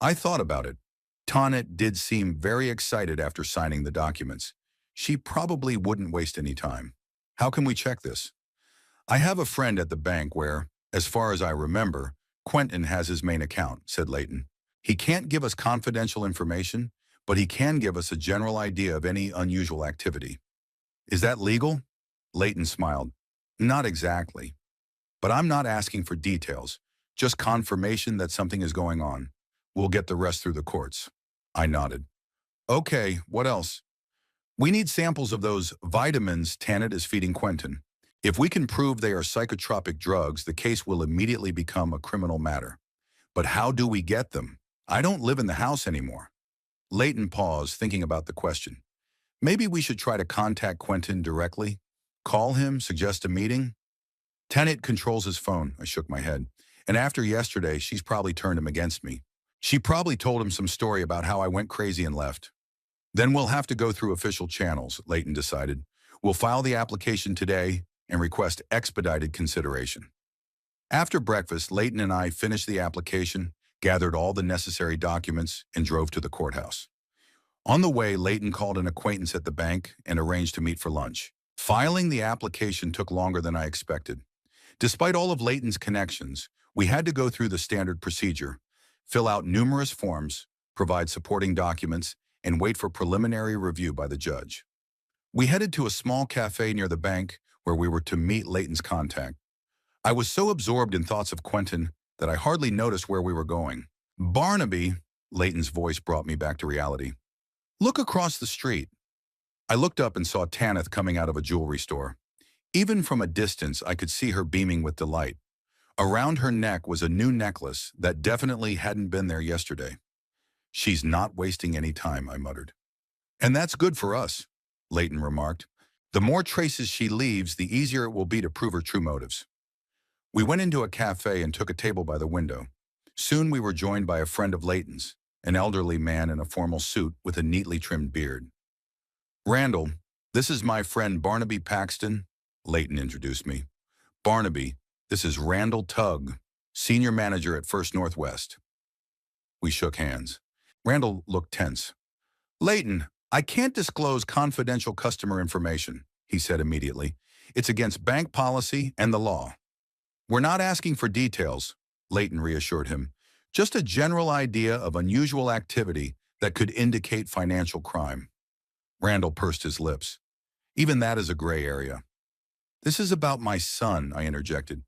I thought about it. Tanit did seem very excited after signing the documents. She probably wouldn't waste any time. How can we check this? I have a friend at the bank where, as far as I remember, Quentin has his main account, said Leighton. He can't give us confidential information, but he can give us a general idea of any unusual activity. Is that legal? Leighton smiled. Not exactly. But I'm not asking for details, Just confirmation that something is going on. We'll get the rest through the courts. I nodded. Okay, what else? We need samples of those vitamins Tanit is feeding Quentin. If we can prove they are psychotropic drugs, the case will immediately become a criminal matter. But how do we get them? I don't live in the house anymore. Leighton paused, thinking about the question. Maybe we should try to contact Quentin directly? Call him, suggest a meeting? Tanit controls his phone, I shook my head. And after yesterday, she's probably turned him against me. She probably told him some story about how I went crazy and left. Then we'll have to go through official channels, Leighton decided. We'll file the application today and request expedited consideration. After breakfast, Leighton and I finished the application, gathered all the necessary documents, and drove to the courthouse. On the way, Leighton called an acquaintance at the bank and arranged to meet for lunch. Filing the application took longer than I expected. Despite all of Leighton's connections, we had to go through the standard procedure, fill out numerous forms, provide supporting documents, and wait for preliminary review by the judge. We headed to a small cafe near the bank where we were to meet Leighton's contact. I was so absorbed in thoughts of Quentin that I hardly noticed where we were going. Barnaby, Leighton's voice brought me back to reality. Look across the street. I looked up and saw Tanith coming out of a jewelry store. Even from a distance, I could see her beaming with delight. Around her neck was a new necklace that definitely hadn't been there yesterday. She's not wasting any time, I muttered. And that's good for us, Leighton remarked. The more traces she leaves, the easier it will be to prove her true motives. We went into a cafe and took a table by the window. Soon we were joined by a friend of Leighton's, an elderly man in a formal suit with a neatly trimmed beard. Randall, this is my friend Barnaby Paxton, Leighton introduced me. Barnaby, this is Randall Tugg, senior manager at First Northwest. We shook hands. Randall looked tense. Leighton, I can't disclose confidential customer information, he said immediately. It's against bank policy and the law. We're not asking for details, Leighton reassured him. Just a general idea of unusual activity that could indicate financial crime. Randall pursed his lips. Even that is a gray area. This is about my son, I interjected.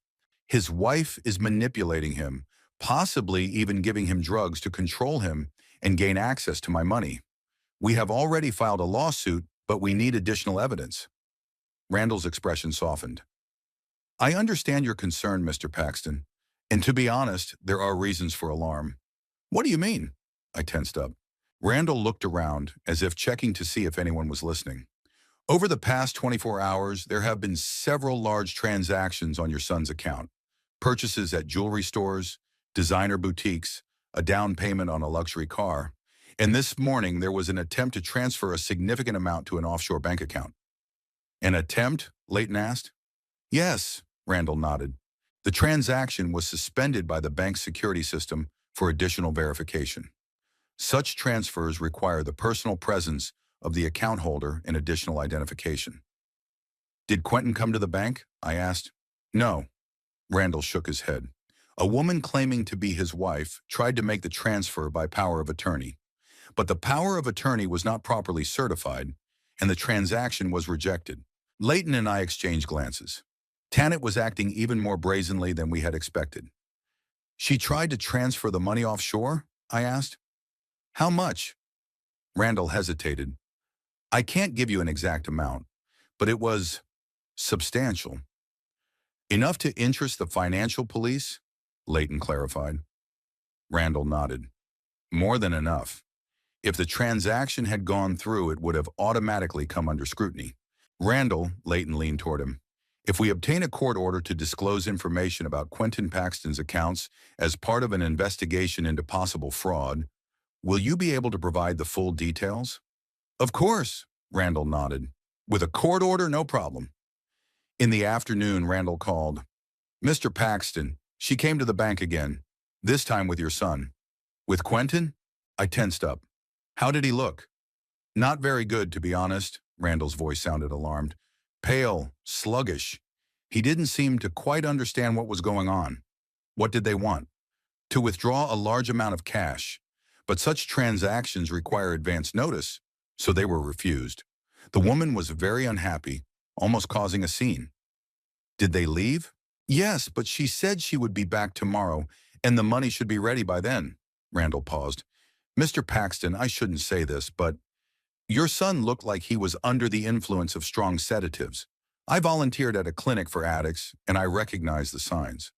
His wife is manipulating him, possibly even giving him drugs to control him and gain access to my money. We have already filed a lawsuit, but we need additional evidence. Randall's expression softened. I understand your concern, Mr. Paxton, and to be honest, there are reasons for alarm. What do you mean? I tensed up. Randall looked around, as if checking to see if anyone was listening. Over the past 24 hours, there have been several large transactions on your son's account. Purchases at jewelry stores, designer boutiques, a down payment on a luxury car, and this morning there was an attempt to transfer a significant amount to an offshore bank account. An attempt? Leighton asked. Yes, Randall nodded. The transaction was suspended by the bank's security system for additional verification. Such transfers require the personal presence of the account holder and additional identification. Did Quentin come to the bank? I asked. No. Randall shook his head. A woman claiming to be his wife tried to make the transfer by power of attorney. But the power of attorney was not properly certified, and the transaction was rejected. Leighton and I exchanged glances. Tanit was acting even more brazenly than we had expected. She tried to transfer the money offshore? I asked. How much? Randall hesitated. I can't give you an exact amount, but it was substantial. Enough to interest the financial police? Leighton clarified. Randall nodded. More than enough. If the transaction had gone through, it would have automatically come under scrutiny. Randall, Leighton leaned toward him. If we obtain a court order to disclose information about Quentin Paxton's accounts as part of an investigation into possible fraud, will you be able to provide the full details? Of course, Randall nodded. With a court order, no problem. In the afternoon, Randall called. Mr. Paxton, she came to the bank again, this time with your son. With Quentin? I tensed up. How did he look? Not very good, to be honest. Randall's voice sounded alarmed. Pale, sluggish. He didn't seem to quite understand what was going on. What did they want? To withdraw a large amount of cash. But such transactions require advance notice, so they were refused. The woman was very unhappy, almost causing a scene. Did they leave? Yes, but she said she would be back tomorrow, and the money should be ready by then. Randall paused. Mr. Paxton, I shouldn't say this, but your son looked like he was under the influence of strong sedatives. I volunteered at a clinic for addicts, and I recognized the signs.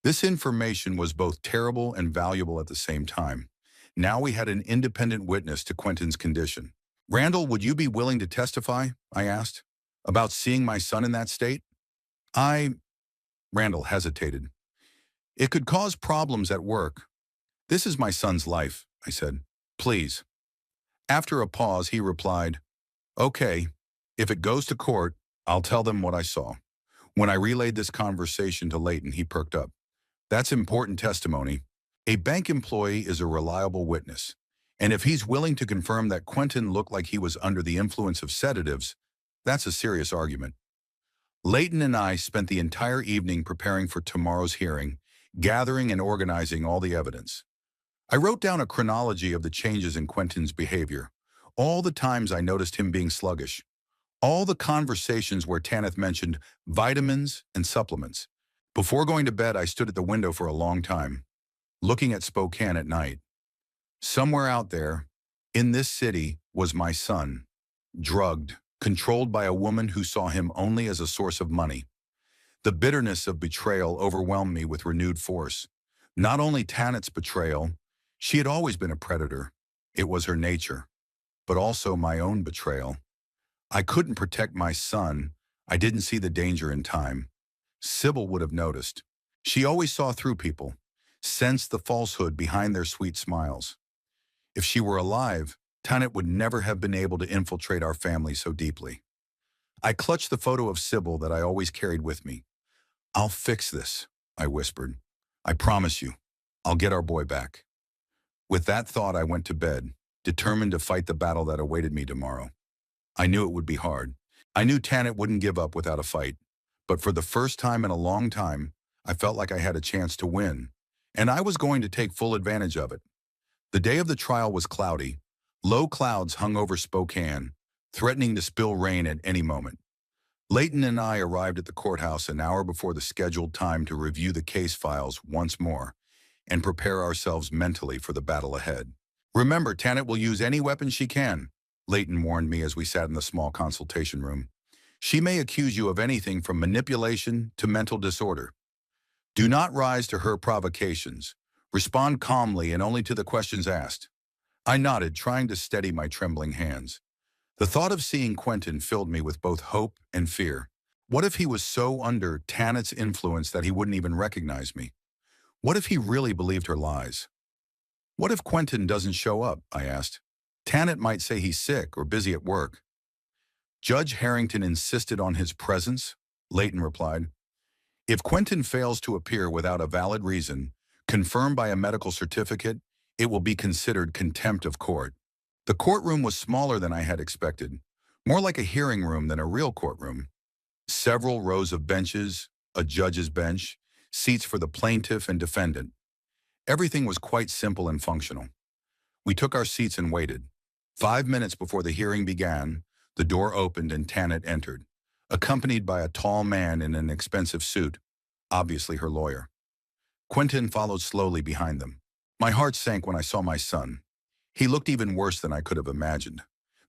This information was both terrible and valuable at the same time. Now we had an independent witness to Quentin's condition. Randall, would you be willing to testify? I asked. About seeing my son in that state? I... Randall hesitated. It could cause problems at work. This is my son's life, I said. Please. After a pause, he replied, Okay, if it goes to court, I'll tell them what I saw. When I relayed this conversation to Leighton, he perked up. That's important testimony. A bank employee is a reliable witness, and if he's willing to confirm that Quentin looked like he was under the influence of sedatives, that's a serious argument. Leighton and I spent the entire evening preparing for tomorrow's hearing, gathering and organizing all the evidence. I wrote down a chronology of the changes in Quentin's behavior, all the times I noticed him being sluggish, all the conversations where Tanith mentioned vitamins and supplements. Before going to bed, I stood at the window for a long time, looking at Spokane at night. Somewhere out there, in this city, was my son, drugged, controlled by a woman who saw him only as a source of money. The bitterness of betrayal overwhelmed me with renewed force. Not only Tanith's betrayal, she had always been a predator. It was her nature. But also my own betrayal. I couldn't protect my son. I didn't see the danger in time. Sybil would have noticed. She always saw through people, sensed the falsehood behind their sweet smiles. If she were alive, Tanith would never have been able to infiltrate our family so deeply. I clutched the photo of Sybil that I always carried with me. I'll fix this, I whispered. I promise you, I'll get our boy back. With that thought, I went to bed, determined to fight the battle that awaited me tomorrow. I knew it would be hard. I knew Tanith wouldn't give up without a fight. But for the first time in a long time, I felt like I had a chance to win, and I was going to take full advantage of it. The day of the trial was cloudy. Low clouds hung over Spokane, threatening to spill rain at any moment. Leighton and I arrived at the courthouse an hour before the scheduled time to review the case files once more and prepare ourselves mentally for the battle ahead. Remember, Tanith will use any weapon she can, Leighton warned me as we sat in the small consultation room. She may accuse you of anything from manipulation to mental disorder. Do not rise to her provocations. Respond calmly and only to the questions asked. I nodded, trying to steady my trembling hands. The thought of seeing Quentin filled me with both hope and fear. What if he was so under Tanith's influence that he wouldn't even recognize me? What if he really believed her lies? What if Quentin doesn't show up? I asked. Tanith might say he's sick or busy at work. Judge Harrington insisted on his presence, Leighton replied. If Quentin fails to appear without a valid reason, confirmed by a medical certificate, it will be considered contempt of court. The courtroom was smaller than I had expected, more like a hearing room than a real courtroom. Several rows of benches, a judge's bench, seats for the plaintiff and defendant. Everything was quite simple and functional. We took our seats and waited. 5 minutes before the hearing began, the door opened and Tanith entered, accompanied by a tall man in an expensive suit, obviously her lawyer. Quentin followed slowly behind them. My heart sank when I saw my son. He looked even worse than I could have imagined,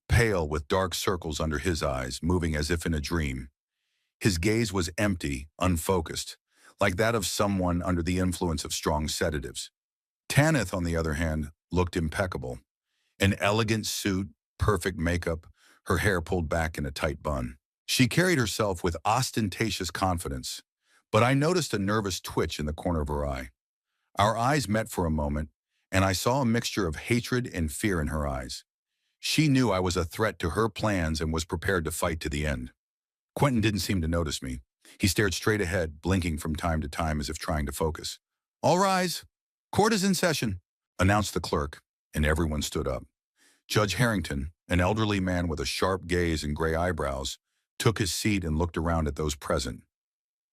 pale with dark circles under his eyes, moving as if in a dream. His gaze was empty, unfocused, like that of someone under the influence of strong sedatives. Tanith, on the other hand, looked impeccable. An elegant suit, perfect makeup, her hair pulled back in a tight bun. She carried herself with ostentatious confidence, but I noticed a nervous twitch in the corner of her eye. Our eyes met for a moment, and I saw a mixture of hatred and fear in her eyes. She knew I was a threat to her plans and was prepared to fight to the end. Quentin didn't seem to notice me. He stared straight ahead, blinking from time to time as if trying to focus. All rise. Court is in session, announced the clerk, and everyone stood up. Judge Harrington, an elderly man with a sharp gaze and gray eyebrows, took his seat and looked around at those present.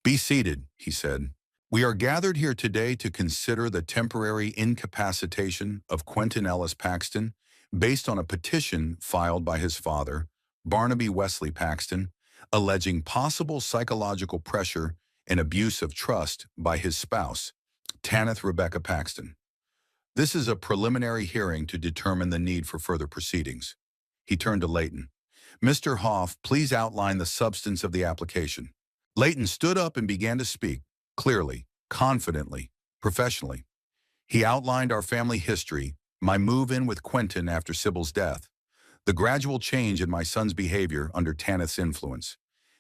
Be seated, he said. We are gathered here today to consider the temporary incapacitation of Quentin Ellis Paxton based on a petition filed by his father, Barnaby Wesley Paxton, alleging possible psychological pressure and abuse of trust by his spouse, Tanith Rebecca Paxton. This is a preliminary hearing to determine the need for further proceedings. He turned to Leighton. Mr. Hoff, please outline the substance of the application. Leighton stood up and began to speak, clearly, confidently, professionally. He outlined our family history, my move-in with Quentin after Sybil's death, the gradual change in my son's behavior under Tanith's influence.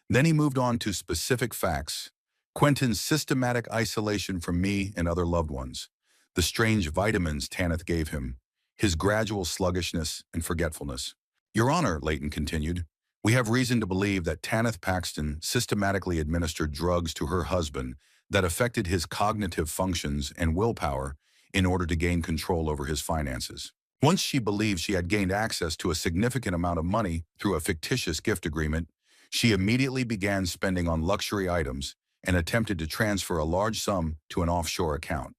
Then he moved on to specific facts, Quentin's systematic isolation from me and other loved ones, the strange vitamins Tanith gave him, his gradual sluggishness and forgetfulness. Your Honor, Leighton continued, we have reason to believe that Tanith Paxton systematically administered drugs to her husband that affected his cognitive functions and willpower in order to gain control over his finances. Once she believed she had gained access to a significant amount of money through a fictitious gift agreement, she immediately began spending on luxury items and attempted to transfer a large sum to an offshore account.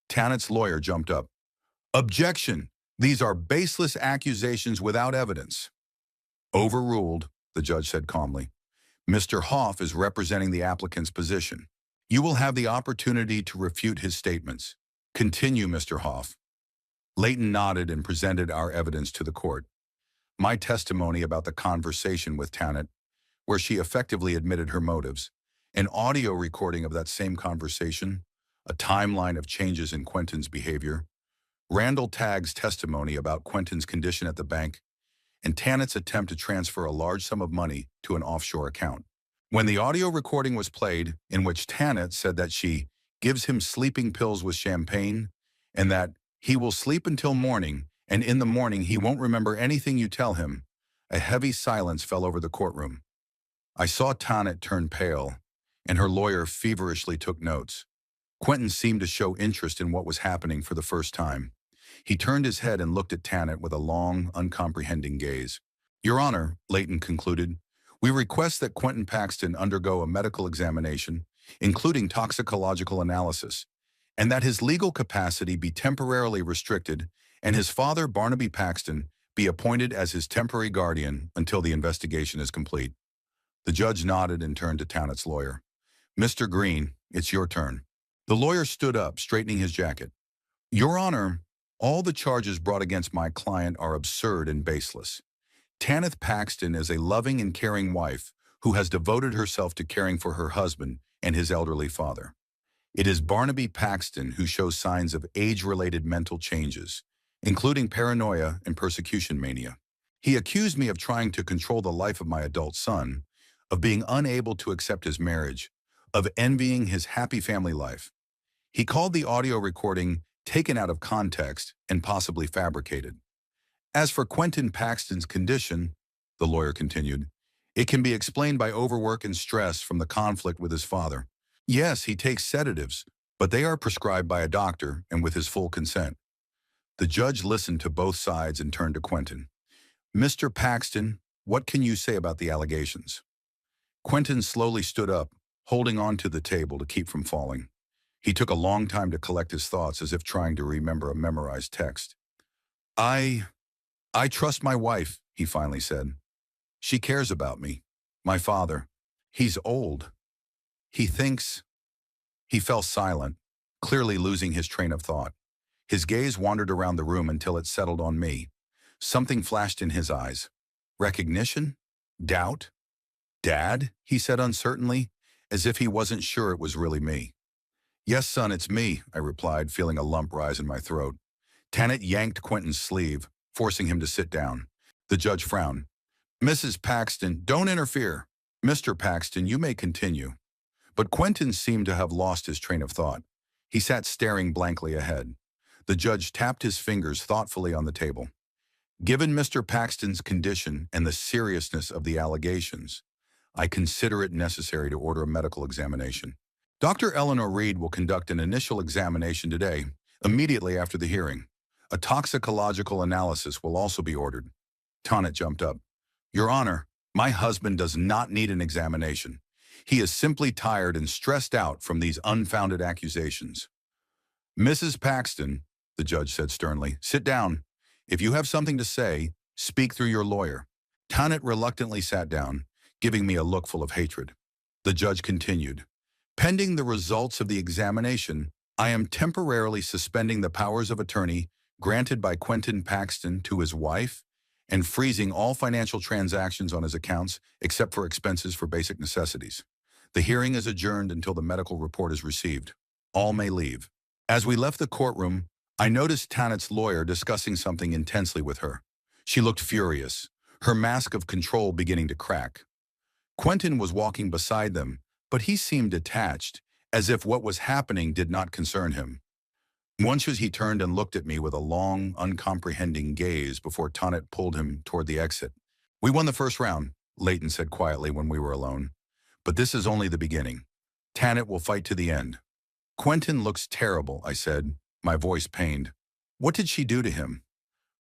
Tanith's lawyer jumped up. Objection! These are baseless accusations without evidence. Overruled, the judge said calmly. Mr. Hoff is representing the applicant's position. You will have the opportunity to refute his statements. Continue, Mr. Hoff. Leighton nodded and presented our evidence to the court. My testimony about the conversation with Tanith, where she effectively admitted her motives, an audio recording of that same conversation, a timeline of changes in Quentin's behavior, Randall Tagg's testimony about Quentin's condition at the bank, and Tanith's attempt to transfer a large sum of money to an offshore account. When the audio recording was played, in which Tanith said that she gives him sleeping pills with champagne, and that he will sleep until morning, and in the morning he won't remember anything you tell him, a heavy silence fell over the courtroom. I saw Tanith turn pale, and her lawyer feverishly took notes. Quentin seemed to show interest in what was happening for the first time. He turned his head and looked at Tanith with a long, uncomprehending gaze. Your Honor, Leighton concluded, we request that Quentin Paxton undergo a medical examination, including toxicological analysis, and that his legal capacity be temporarily restricted and his father, Barnaby Paxton, be appointed as his temporary guardian until the investigation is complete. The judge nodded and turned to Tanith's lawyer. Mr. Green, it's your turn. The lawyer stood up, straightening his jacket. Your Honor, all the charges brought against my client are absurd and baseless. Tanith Paxton is a loving and caring wife who has devoted herself to caring for her husband and his elderly father. It is Barnaby Paxton who shows signs of age-related mental changes, including paranoia and persecution mania. He accused me of trying to control the life of my adult son, of being unable to accept his marriage, of envying his happy family life. He called the audio recording taken out of context and possibly fabricated. As for Quentin Paxton's condition, the lawyer continued, it can be explained by overwork and stress from the conflict with his father. Yes, he takes sedatives, but they are prescribed by a doctor and with his full consent. The judge listened to both sides and turned to Quentin. Mr. Paxton, what can you say about the allegations? Quentin slowly stood up, holding on to the table to keep from falling. He took a long time to collect his thoughts as if trying to remember a memorized text. I trust my wife, he finally said. She cares about me. My father. He's old. He thinks. He fell silent, clearly losing his train of thought. His gaze wandered around the room until it settled on me. Something flashed in his eyes. Recognition? Doubt? Dad? He said uncertainly, as if he wasn't sure it was really me. Yes, son, it's me, I replied, feeling a lump rise in my throat. Tanith yanked Quentin's sleeve, forcing him to sit down. The judge frowned. Mrs. Paxton, don't interfere. Mr. Paxton, you may continue. But Quentin seemed to have lost his train of thought. He sat staring blankly ahead. The judge tapped his fingers thoughtfully on the table. Given Mr. Paxton's condition and the seriousness of the allegations, I consider it necessary to order a medical examination. Dr. Eleanor Reed will conduct an initial examination today, immediately after the hearing. A toxicological analysis will also be ordered. Tanith jumped up. Your Honor, my husband does not need an examination. He is simply tired and stressed out from these unfounded accusations. Mrs. Paxton, the judge said sternly, sit down. If you have something to say, speak through your lawyer. Tanith reluctantly sat down, giving me a look full of hatred. The judge continued. Pending the results of the examination, I am temporarily suspending the powers of attorney granted by Quentin Paxton to his wife and freezing all financial transactions on his accounts except for expenses for basic necessities. The hearing is adjourned until the medical report is received. All may leave. As we left the courtroom, I noticed Tanit's lawyer discussing something intensely with her. She looked furious, her mask of control beginning to crack. Quentin was walking beside them, but he seemed detached, as if what was happening did not concern him. Once he turned and looked at me with a long, uncomprehending gaze before Tanit pulled him toward the exit. "We won the first round," Leighton said quietly when we were alone. "But this is only the beginning. Tanit will fight to the end." "Quentin looks terrible," I said, my voice pained. "What did she do to him?"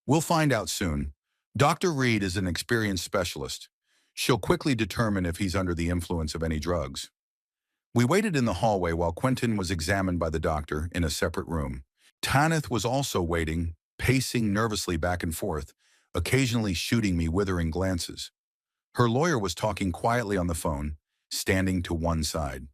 "We'll find out soon. Dr. Reed is an experienced specialist. She'll quickly determine if he's under the influence of any drugs." We waited in the hallway while Quentin was examined by the doctor in a separate room. Tanith was also waiting, pacing nervously back and forth, occasionally shooting me withering glances. Her lawyer was talking quietly on the phone, standing to one side.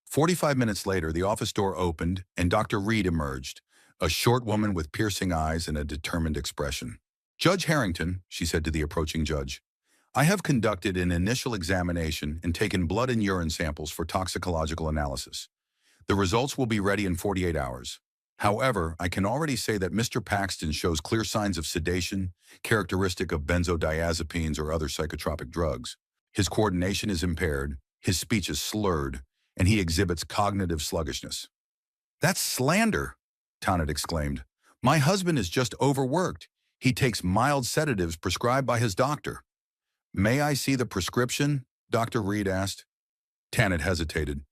45 minutes later, the office door opened and Dr. Reed emerged, a short woman with piercing eyes and a determined expression. "Judge Harrington," she said to the approaching judge, "I have conducted an initial examination and taken blood and urine samples for toxicological analysis. The results will be ready in 48 hours. However, I can already say that Mr. Paxton shows clear signs of sedation, characteristic of benzodiazepines or other psychotropic drugs. His coordination is impaired, his speech is slurred, and he exhibits cognitive sluggishness." "That's slander," Tanit exclaimed. "My husband is just overworked. He takes mild sedatives prescribed by his doctor." "May I see the prescription?" Dr. Reed asked. Tanit hesitated.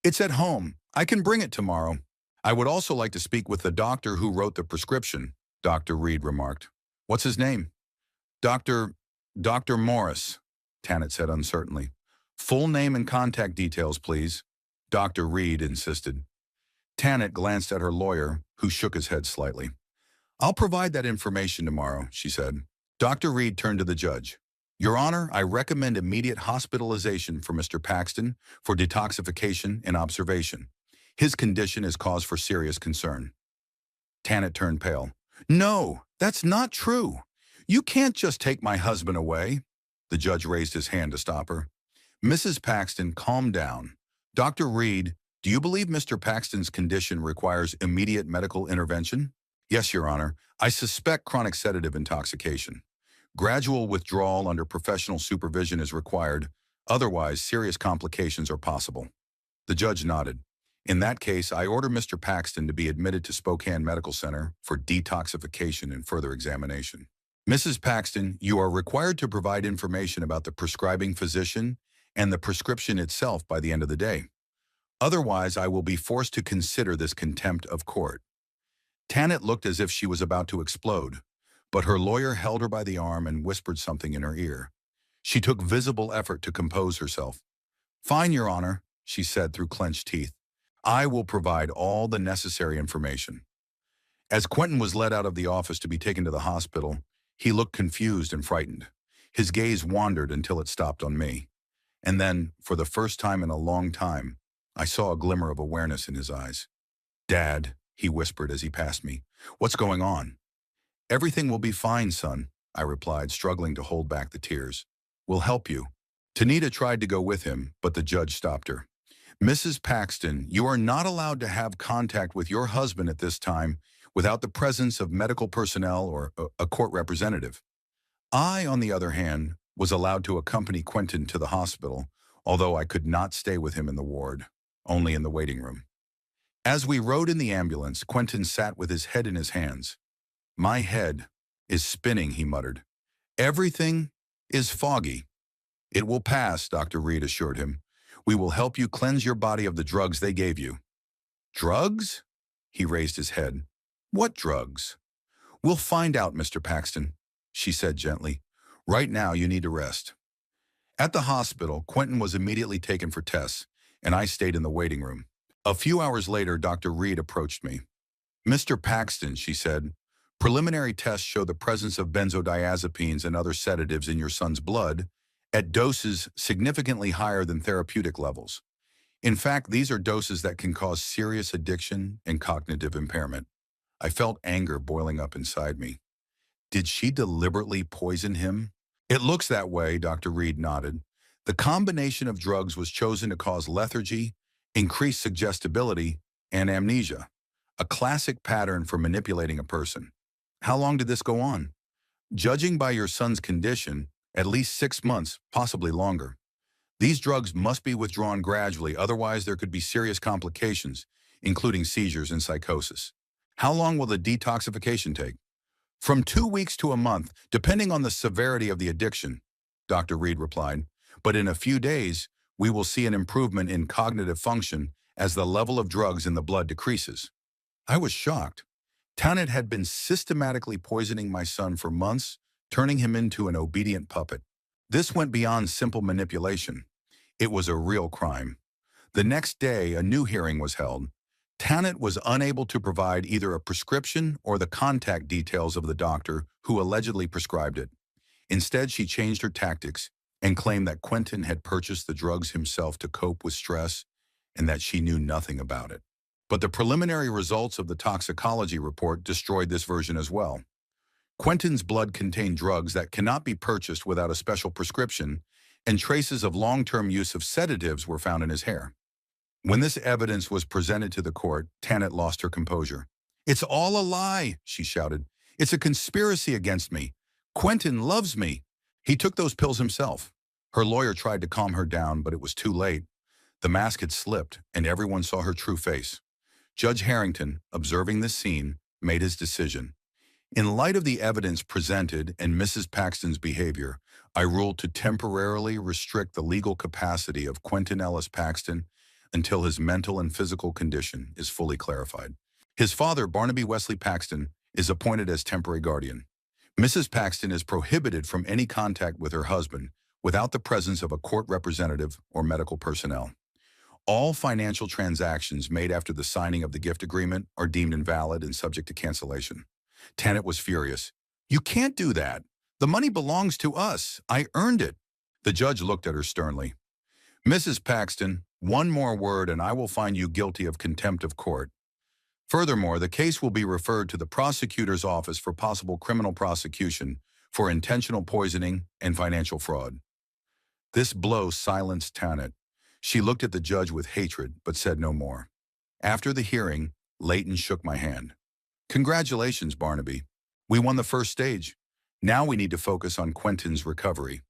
It's at home. I can bring it tomorrow." "I would also like to speak with the doctor who wrote the prescription," Dr. Reed remarked. "What's his name?" Dr. Morris," Tanit said uncertainly. "Full name and contact details, please," Dr. Reed insisted. Tanit glanced at her lawyer, who shook his head slightly. "I'll provide that information tomorrow," she said. Dr. Reed turned to the judge. "Your Honor, I recommend immediate hospitalization for Mr. Paxton for detoxification and observation. His condition is cause for serious concern." Tanit turned pale. "No, that's not true. You can't just take my husband away." The judge raised his hand to stop her. "Mrs. Paxton, calm down. Dr. Reed, do you believe Mr. Paxton's condition requires immediate medical intervention?" "Yes, Your Honor. I suspect chronic sedative intoxication. Gradual withdrawal under professional supervision is required. Otherwise, serious complications are possible." The judge nodded. "In that case, I order Mr. Paxton to be admitted to Spokane Medical Center for detoxification and further examination. Mrs. Paxton, you are required to provide information about the prescribing physician and the prescription itself by the end of the day. Otherwise, I will be forced to consider this contempt of court." Tanit looked as if she was about to explode, but her lawyer held her by the arm and whispered something in her ear. She took visible effort to compose herself. "Fine, Your Honor," she said through clenched teeth. "I will provide all the necessary information." As Quentin was led out of the office to be taken to the hospital, he looked confused and frightened. His gaze wandered until it stopped on me. And then, for the first time in a long time, I saw a glimmer of awareness in his eyes. "Dad," he whispered as he passed me, "what's going on?" "Everything will be fine, son," I replied, struggling to hold back the tears. "We'll help you." Tanita tried to go with him, but the judge stopped her. "Mrs. Paxton, you are not allowed to have contact with your husband at this time without the presence of medical personnel or a court representative." I, on the other hand, was allowed to accompany Quentin to the hospital, although I could not stay with him in the ward, only in the waiting room. As we rode in the ambulance, Quentin sat with his head in his hands. "My head is spinning," he muttered. "Everything is foggy." "It will pass," Dr. Reed assured him. "We will help you cleanse your body of the drugs they gave you." "Drugs?" He raised his head. "What drugs?" "We'll find out, Mr. Paxton," she said gently. "Right now, you need to rest." At the hospital, Quentin was immediately taken for tests, and I stayed in the waiting room. A few hours later, Dr. Reed approached me. "Mr. Paxton," she said, "preliminary tests show the presence of benzodiazepines and other sedatives in your son's blood at doses significantly higher than therapeutic levels. In fact, these are doses that can cause serious addiction and cognitive impairment. I felt anger boiling up inside me. Did she deliberately poison him? It looks that way, Dr. Reed nodded. The combination of drugs was chosen to cause lethargy, increased suggestibility, and amnesia, a classic pattern for manipulating a person. How long did this go on? Judging by your son's condition, at least 6 months, possibly longer. These drugs must be withdrawn gradually, otherwise there could be serious complications, including seizures and psychosis. How long will the detoxification take? From 2 weeks to a month, depending on the severity of the addiction, Dr. Reed replied. But in a few days, we will see an improvement in cognitive function as the level of drugs in the blood decreases. I was shocked. Tanit had been systematically poisoning my son for months, turning him into an obedient puppet. This went beyond simple manipulation. It was a real crime. The next day, a new hearing was held. Tanit was unable to provide either a prescription or the contact details of the doctor who allegedly prescribed it. Instead, she changed her tactics and claimed that Quentin had purchased the drugs himself to cope with stress and that she knew nothing about it. But the preliminary results of the toxicology report destroyed this version as well. Quentin's blood contained drugs that cannot be purchased without a special prescription, and traces of long-term use of sedatives were found in his hair. When this evidence was presented to the court, Tanit lost her composure. "It's all a lie," she shouted. "It's a conspiracy against me. Quentin loves me. He took those pills himself." Her lawyer tried to calm her down, but it was too late. The mask had slipped, and everyone saw her true face. Judge Harrington, observing this scene, made his decision. In light of the evidence presented and Mrs. Paxton's behavior, I ruled to temporarily restrict the legal capacity of Quentin Ellis Paxton until his mental and physical condition is fully clarified. His father, Barnaby Wesley Paxton, is appointed as temporary guardian. Mrs. Paxton is prohibited from any contact with her husband without the presence of a court representative or medical personnel. All financial transactions made after the signing of the gift agreement are deemed invalid and subject to cancellation. Tanit was furious. "You can't do that. The money belongs to us. I earned it." The judge looked at her sternly. "Mrs. Paxton, one more word and I will find you guilty of contempt of court. Furthermore, the case will be referred to the prosecutor's office for possible criminal prosecution for intentional poisoning and financial fraud." This blow silenced Tanit. She looked at the judge with hatred, but said no more. After the hearing, Leighton shook my hand. "Congratulations, Barnaby. We won the first stage. Now we need to focus on Quentin's recovery.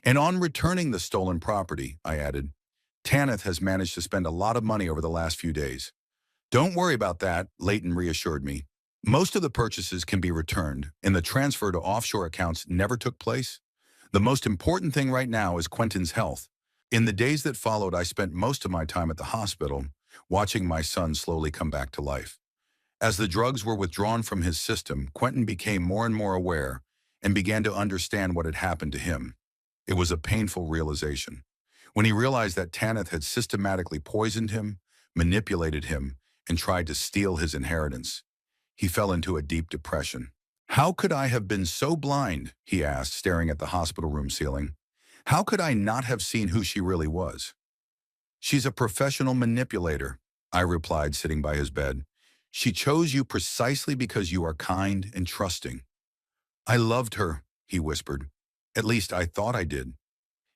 And on returning the stolen property," I added. "Tanith has managed to spend a lot of money over the last few days." "Don't worry about that," Leighton reassured me. "Most of the purchases can be returned, and the transfer to offshore accounts never took place. The most important thing right now is Quentin's health." In the days that followed, I spent most of my time at the hospital, watching my son slowly come back to life. As the drugs were withdrawn from his system, Quentin became more and more aware and began to understand what had happened to him. It was a painful realization. When he realized that Tanith had systematically poisoned him, manipulated him, and tried to steal his inheritance, he fell into a deep depression. "How could I have been so blind?" he asked, staring at the hospital room ceiling. "How could I not have seen who she really was?" "She's a professional manipulator," I replied, sitting by his bed. "She chose you precisely because you are kind and trusting." "I loved her," he whispered. "At least I thought I did."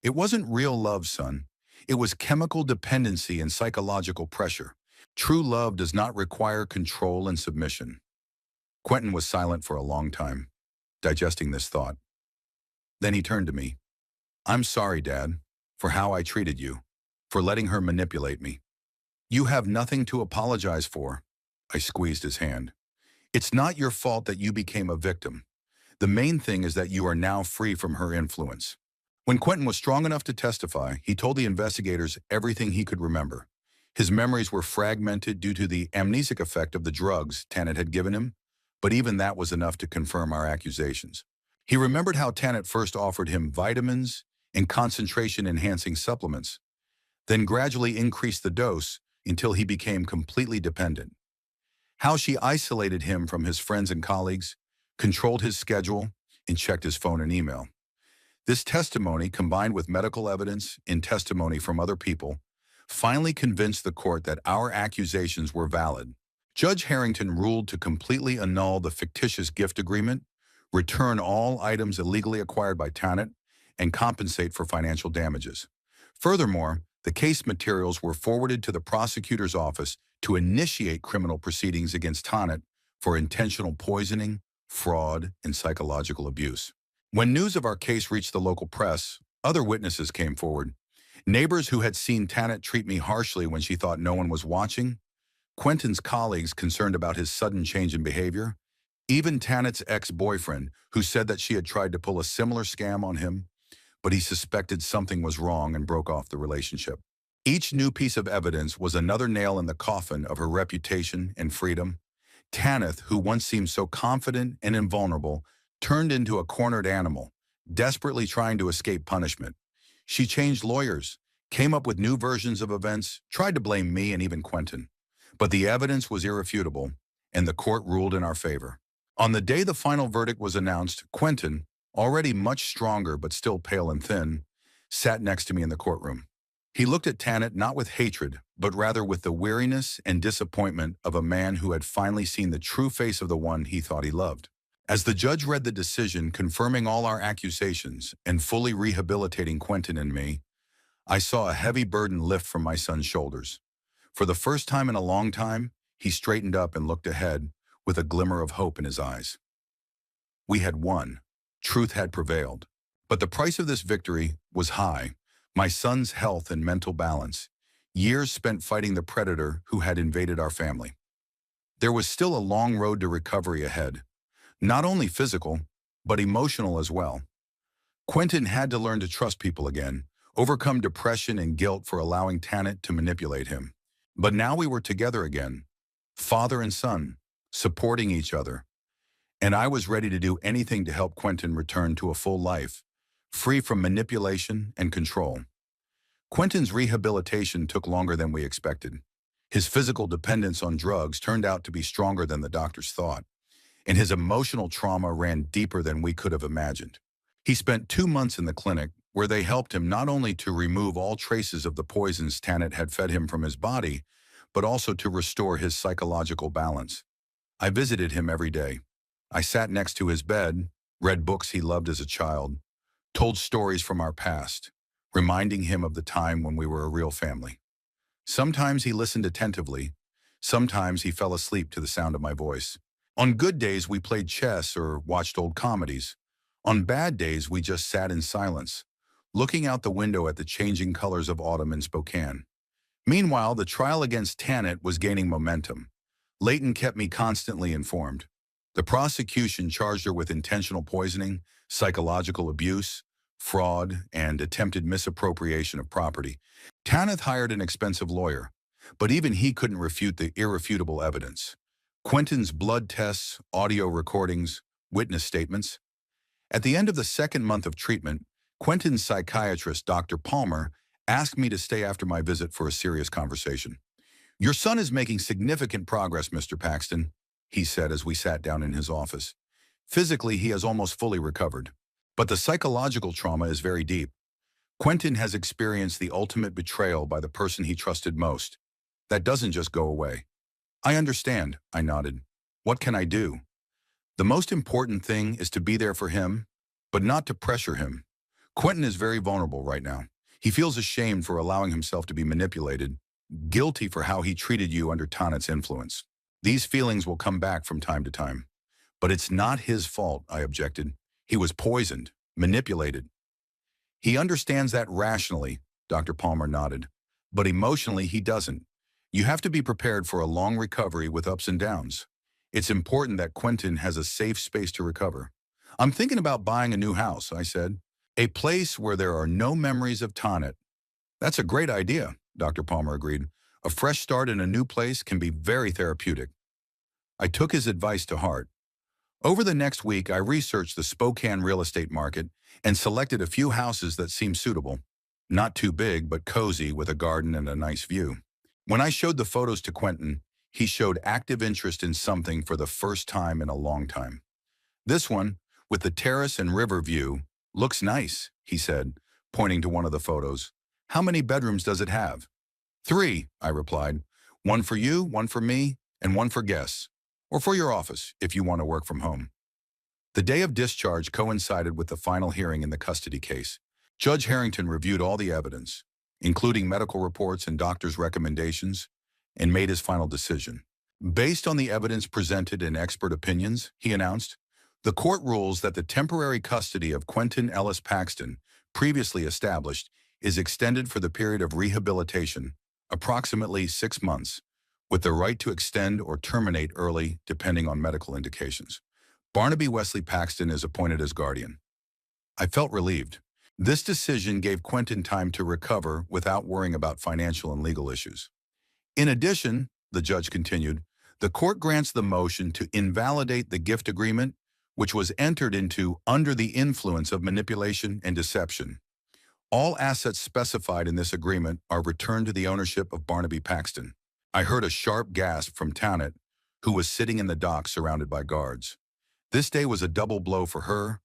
"It wasn't real love, son. It was chemical dependency and psychological pressure. True love does not require control and submission." Quentin was silent for a long time, digesting this thought. Then he turned to me. "I'm sorry, Dad, for how I treated you, for letting her manipulate me." "You have nothing to apologize for." I squeezed his hand. "It's not your fault that you became a victim. The main thing is that you are now free from her influence." When Quentin was strong enough to testify, he told the investigators everything he could remember. His memories were fragmented due to the amnesic effect of the drugs Tanit had given him, but even that was enough to confirm our accusations. He remembered how Tanit first offered him vitamins and concentration-enhancing supplements, then gradually increased the dose until he became completely dependent. How she isolated him from his friends and colleagues, controlled his schedule, and checked his phone and email. This testimony, combined with medical evidence and testimony from other people, finally convinced the court that our accusations were valid. Judge Harrington ruled to completely annul the fictitious gift agreement, return all items illegally acquired by Tanit, and compensate for financial damages. Furthermore, the case materials were forwarded to the prosecutor's office to initiate criminal proceedings against Tanit for intentional poisoning, fraud, and psychological abuse. When news of our case reached the local press, other witnesses came forward. Neighbors who had seen Tanit treat me harshly when she thought no one was watching, Quentin's colleagues concerned about his sudden change in behavior, even Tanit's ex-boyfriend who said that she had tried to pull a similar scam on him, but he suspected something was wrong and broke off the relationship. Each new piece of evidence was another nail in the coffin of her reputation and freedom. Tanith, who once seemed so confident and invulnerable, turned into a cornered animal, desperately trying to escape punishment. She changed lawyers, came up with new versions of events, tried to blame me and even Quentin. But the evidence was irrefutable, and the court ruled in our favor. On the day the final verdict was announced, Quentin, already much stronger but still pale and thin, sat next to me in the courtroom. He looked at Tanit not with hatred, but rather with the weariness and disappointment of a man who had finally seen the true face of the one he thought he loved. As the judge read the decision confirming all our accusations and fully rehabilitating Quentin and me, I saw a heavy burden lift from my son's shoulders. For the first time in a long time, he straightened up and looked ahead with a glimmer of hope in his eyes. We had won. Truth had prevailed. But the price of this victory was high. My son's health and mental balance. Years spent fighting the predator who had invaded our family. There was still a long road to recovery ahead. Not only physical, but emotional as well. Quentin had to learn to trust people again, overcome depression and guilt for allowing Tanit to manipulate him. But now we were together again, father and son, supporting each other. And I was ready to do anything to help Quentin return to a full life, free from manipulation and control. Quentin's rehabilitation took longer than we expected. His physical dependence on drugs turned out to be stronger than the doctors thought, and his emotional trauma ran deeper than we could have imagined. He spent 2 months in the clinic, where they helped him not only to remove all traces of the poisons Tanit had fed him from his body, but also to restore his psychological balance. I visited him every day. I sat next to his bed, read books he loved as a child, told stories from our past, reminding him of the time when we were a real family. Sometimes he listened attentively, sometimes he fell asleep to the sound of my voice. On good days, we played chess or watched old comedies. On bad days, we just sat in silence, looking out the window at the changing colors of autumn in Spokane. Meanwhile, the trial against Tanit was gaining momentum. Leighton kept me constantly informed. The prosecution charged her with intentional poisoning, psychological abuse, fraud, and attempted misappropriation of property. Tanith hired an expensive lawyer, but even he couldn't refute the irrefutable evidence. Quentin's blood tests, audio recordings, witness statements. At the end of the second month of treatment, Quentin's psychiatrist, Dr. Palmer, asked me to stay after my visit for a serious conversation. "Your son is making significant progress, Mr. Paxton," he said as we sat down in his office. "Physically, he has almost fully recovered, but the psychological trauma is very deep. Quentin has experienced the ultimate betrayal by the person he trusted most. That doesn't just go away." "I understand," I nodded. "What can I do?" "The most important thing is to be there for him, but not to pressure him. Quentin is very vulnerable right now. He feels ashamed for allowing himself to be manipulated, guilty for how he treated you under Tanit's influence. These feelings will come back from time to time. But it's not his fault," I objected. "He was poisoned, manipulated." "He understands that rationally," Dr. Palmer nodded. "But emotionally, he doesn't. You have to be prepared for a long recovery with ups and downs. It's important that Quentin has a safe space to recover." "I'm thinking about buying a new house," I said. "A place where there are no memories of Tanit." "That's a great idea," Dr. Palmer agreed. "A fresh start in a new place can be very therapeutic." I took his advice to heart. Over the next week, I researched the Spokane real estate market and selected a few houses that seemed suitable. Not too big, but cozy with a garden and a nice view. When I showed the photos to Quentin, he showed active interest in something for the first time in a long time. "This one, with the terrace and river view, looks nice," he said, pointing to one of the photos. "How many bedrooms does it have?" 3, I replied. One for you, one for me, and one for guests. Or for your office, if you want to work from home. The day of discharge coincided with the final hearing in the custody case. Judge Harrington reviewed all the evidence, including medical reports and doctors' recommendations, and made his final decision. Based on the evidence presented and expert opinions, he announced, the court rules that the temporary custody of Quentin Ellis Paxton, previously established, is extended for the period of rehabilitation, approximately 6 months, with the right to extend or terminate early depending on medical indications. Barnaby Wesley Paxton is appointed as guardian. I felt relieved. This decision gave Quentin time to recover without worrying about financial and legal issues. In addition, the judge continued, the court grants the motion to invalidate the gift agreement, which was entered into under the influence of manipulation and deception. All assets specified in this agreement are returned to the ownership of Barnaby Paxton. I heard a sharp gasp from Tanit, who was sitting in the dock surrounded by guards. This day was a double blow for her.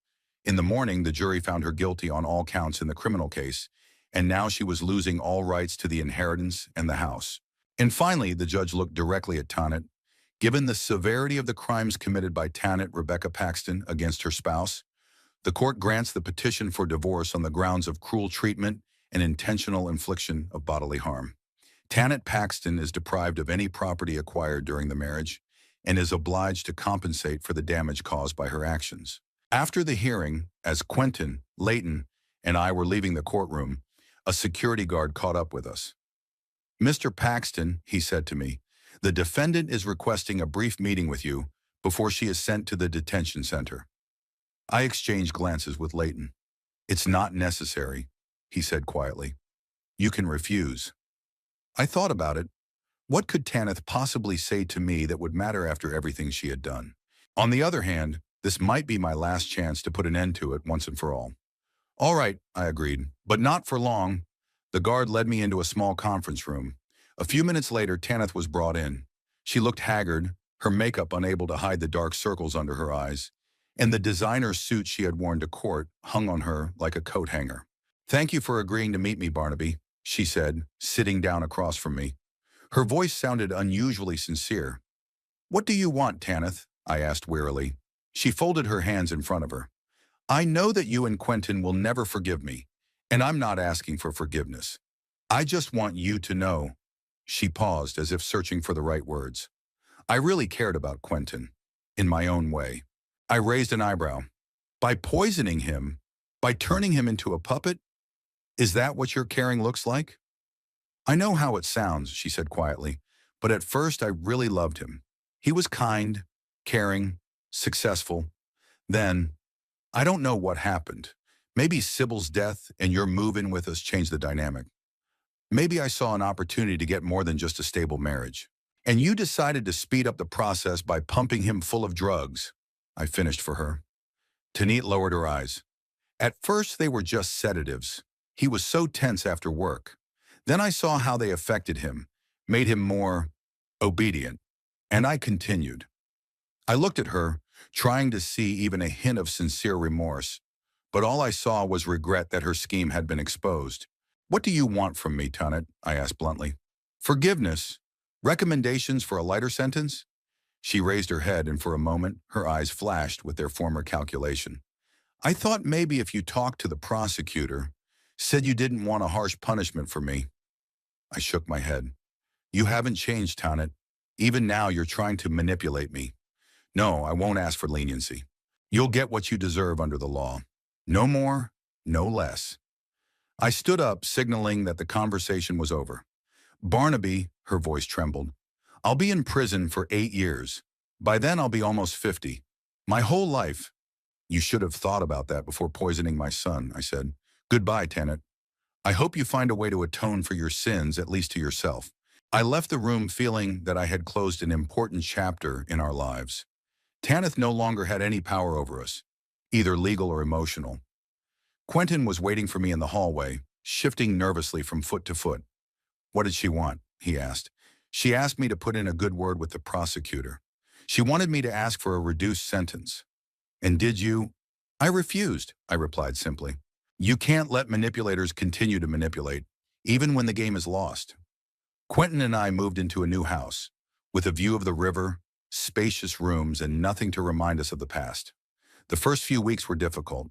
In the morning, the jury found her guilty on all counts in the criminal case, and now she was losing all rights to the inheritance and the house. And finally, the judge looked directly at Tanit. Given the severity of the crimes committed by Tanit Rebecca Paxton against her spouse, the court grants the petition for divorce on the grounds of cruel treatment and intentional infliction of bodily harm. Tanit Paxton is deprived of any property acquired during the marriage and is obliged to compensate for the damage caused by her actions. After the hearing, as Quentin, Leighton, and I were leaving the courtroom, a security guard caught up with us. Mr. Paxton, he said to me, the defendant is requesting a brief meeting with you before she is sent to the detention center. I exchanged glances with Leighton. It's not necessary, he said quietly. You can refuse. I thought about it. What could Tanith possibly say to me that would matter after everything she had done? On the other hand, this might be my last chance to put an end to it once and for all. All right, I agreed, but not for long. The guard led me into a small conference room. A few minutes later, Tanith was brought in. She looked haggard, her makeup unable to hide the dark circles under her eyes, and the designer suit she had worn to court hung on her like a coat hanger. Thank you for agreeing to meet me, Barnaby, she said, sitting down across from me. Her voice sounded unusually sincere. What do you want, Tanith? I asked wearily. She folded her hands in front of her. I know that you and Quentin will never forgive me, and I'm not asking for forgiveness. I just want you to know. She paused as if searching for the right words. I really cared about Quentin, in my own way. I raised an eyebrow. By poisoning him? By turning him into a puppet? Is that what your caring looks like? I know how it sounds, she said quietly, but at first I really loved him. He was kind, caring, successful. Then, I don't know what happened. Maybe Sybil's death and your move in with us changed the dynamic. Maybe I saw an opportunity to get more than just a stable marriage. And you decided to speed up the process by pumping him full of drugs. I finished for her. Tanit lowered her eyes. At first they were just sedatives. He was so tense after work. Then I saw how they affected him, made him more obedient. And I continued. I looked at her, trying to see even a hint of sincere remorse. But all I saw was regret that her scheme had been exposed. What do you want from me, Tanit? I asked bluntly. Forgiveness? Recommendations for a lighter sentence? She raised her head, and for a moment, her eyes flashed with their former calculation. I thought maybe if you talked to the prosecutor, said you didn't want a harsh punishment for me. I shook my head. You haven't changed, Tanit. Even now, you're trying to manipulate me. No, I won't ask for leniency. You'll get what you deserve under the law. No more, no less. I stood up, signaling that the conversation was over. Barnaby, her voice trembled, I'll be in prison for 8 years. By then, I'll be almost 50. My whole life. You should have thought about that before poisoning my son, I said. Goodbye, Tanit. I hope you find a way to atone for your sins, at least to yourself. I left the room feeling that I had closed an important chapter in our lives. Tanith no longer had any power over us, either legal or emotional. Quentin was waiting for me in the hallway, shifting nervously from foot to foot. What did she want? He asked. She asked me to put in a good word with the prosecutor. She wanted me to ask for a reduced sentence. And did you? I refused, I replied simply. You can't let manipulators continue to manipulate, even when the game is lost. Quentin and I moved into a new house, with a view of the river, spacious rooms, and nothing to remind us of the past. The first few weeks were difficult.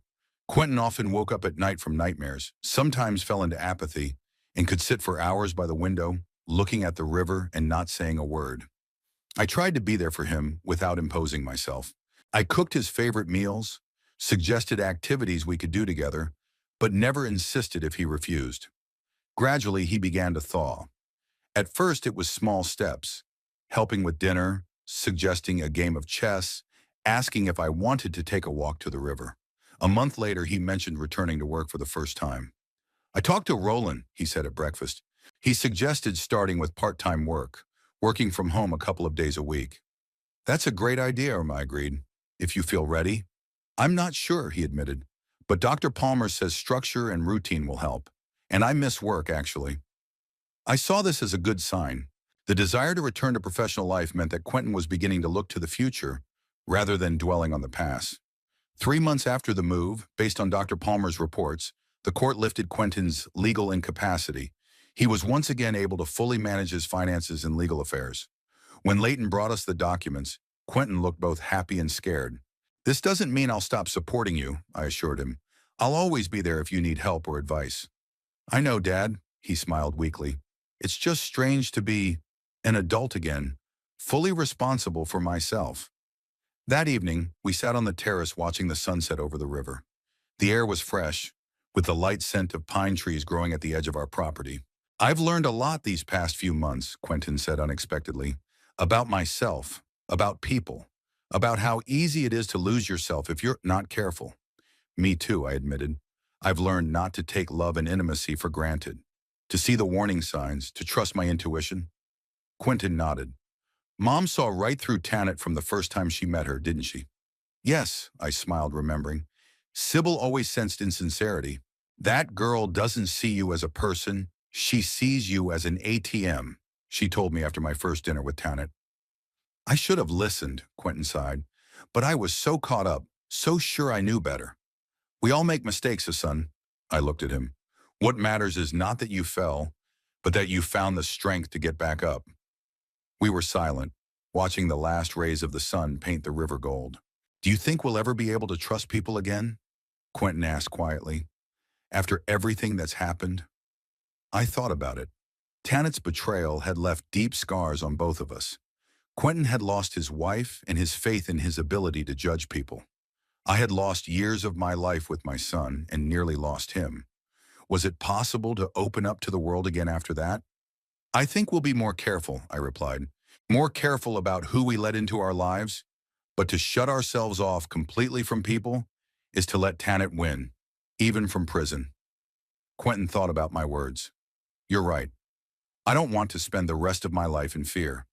Quentin often woke up at night from nightmares, sometimes fell into apathy, and could sit for hours by the window, looking at the river and not saying a word. I tried to be there for him without imposing myself. I cooked his favorite meals, suggested activities we could do together, but never insisted if he refused. Gradually, he began to thaw. At first, it was small steps, helping with dinner, suggesting a game of chess, asking if I wanted to take a walk to the river. A month later, he mentioned returning to work for the first time. I talked to Roland, he said at breakfast. He suggested starting with part-time work, working from home a couple of days a week. That's a great idea, I agreed. If you feel ready. I'm not sure, he admitted. But Dr. Palmer says structure and routine will help. And I miss work, actually. I saw this as a good sign. The desire to return to professional life meant that Quentin was beginning to look to the future rather than dwelling on the past. 3 months after the move, based on Dr. Palmer's reports, the court lifted Quentin's legal incapacity. He was once again able to fully manage his finances and legal affairs. When Leighton brought us the documents, Quentin looked both happy and scared. This doesn't mean I'll stop supporting you, I assured him. I'll always be there if you need help or advice. I know, Dad, he smiled weakly. It's just strange to be an adult again, fully responsible for myself. That evening, we sat on the terrace watching the sunset over the river. The air was fresh, with the light scent of pine trees growing at the edge of our property. I've learned a lot these past few months, Quentin said unexpectedly, about myself, about people, about how easy it is to lose yourself if you're not careful. Me too, I admitted. I've learned not to take love and intimacy for granted, to see the warning signs, to trust my intuition. Quentin nodded. Mom saw right through Tanit from the first time she met her, didn't she? Yes, I smiled, remembering. Sybil always sensed insincerity. That girl doesn't see you as a person. She sees you as an ATM, she told me after my first dinner with Tanit. I should have listened, Quentin sighed, but I was so caught up, so sure I knew better. We all make mistakes, son. I looked at him. What matters is not that you fell, but that you found the strength to get back up. We were silent, watching the last rays of the sun paint the river gold. Do you think we'll ever be able to trust people again? Quentin asked quietly. After everything that's happened? I thought about it. Tanit's betrayal had left deep scars on both of us. Quentin had lost his wife and his faith in his ability to judge people. I had lost years of my life with my son and nearly lost him. Was it possible to open up to the world again after that? I think we'll be more careful, I replied. More careful about who we let into our lives. But to shut ourselves off completely from people is to let Tanit win, even from prison. Quentin thought about my words. You're right. I don't want to spend the rest of my life in fear.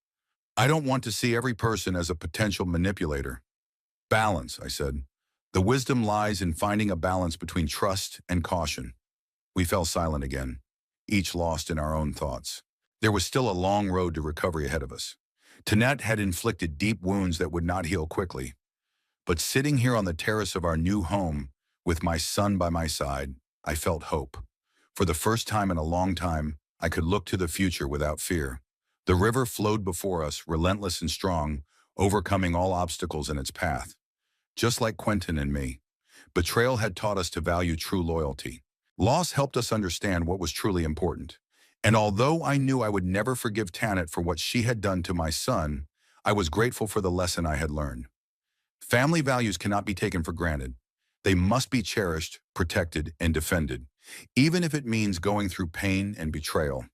I don't want to see every person as a potential manipulator. Balance, I said. The wisdom lies in finding a balance between trust and caution. We fell silent again, each lost in our own thoughts. There was still a long road to recovery ahead of us. Tanit had inflicted deep wounds that would not heal quickly. But sitting here on the terrace of our new home, with my son by my side, I felt hope. For the first time in a long time, I could look to the future without fear. The river flowed before us, relentless and strong, overcoming all obstacles in its path. Just like Quentin and me, betrayal had taught us to value true loyalty. Loss helped us understand what was truly important. And although I knew I would never forgive Tanit for what she had done to my son, I was grateful for the lesson I had learned. Family values cannot be taken for granted. They must be cherished, protected, and defended, even if it means going through pain and betrayal.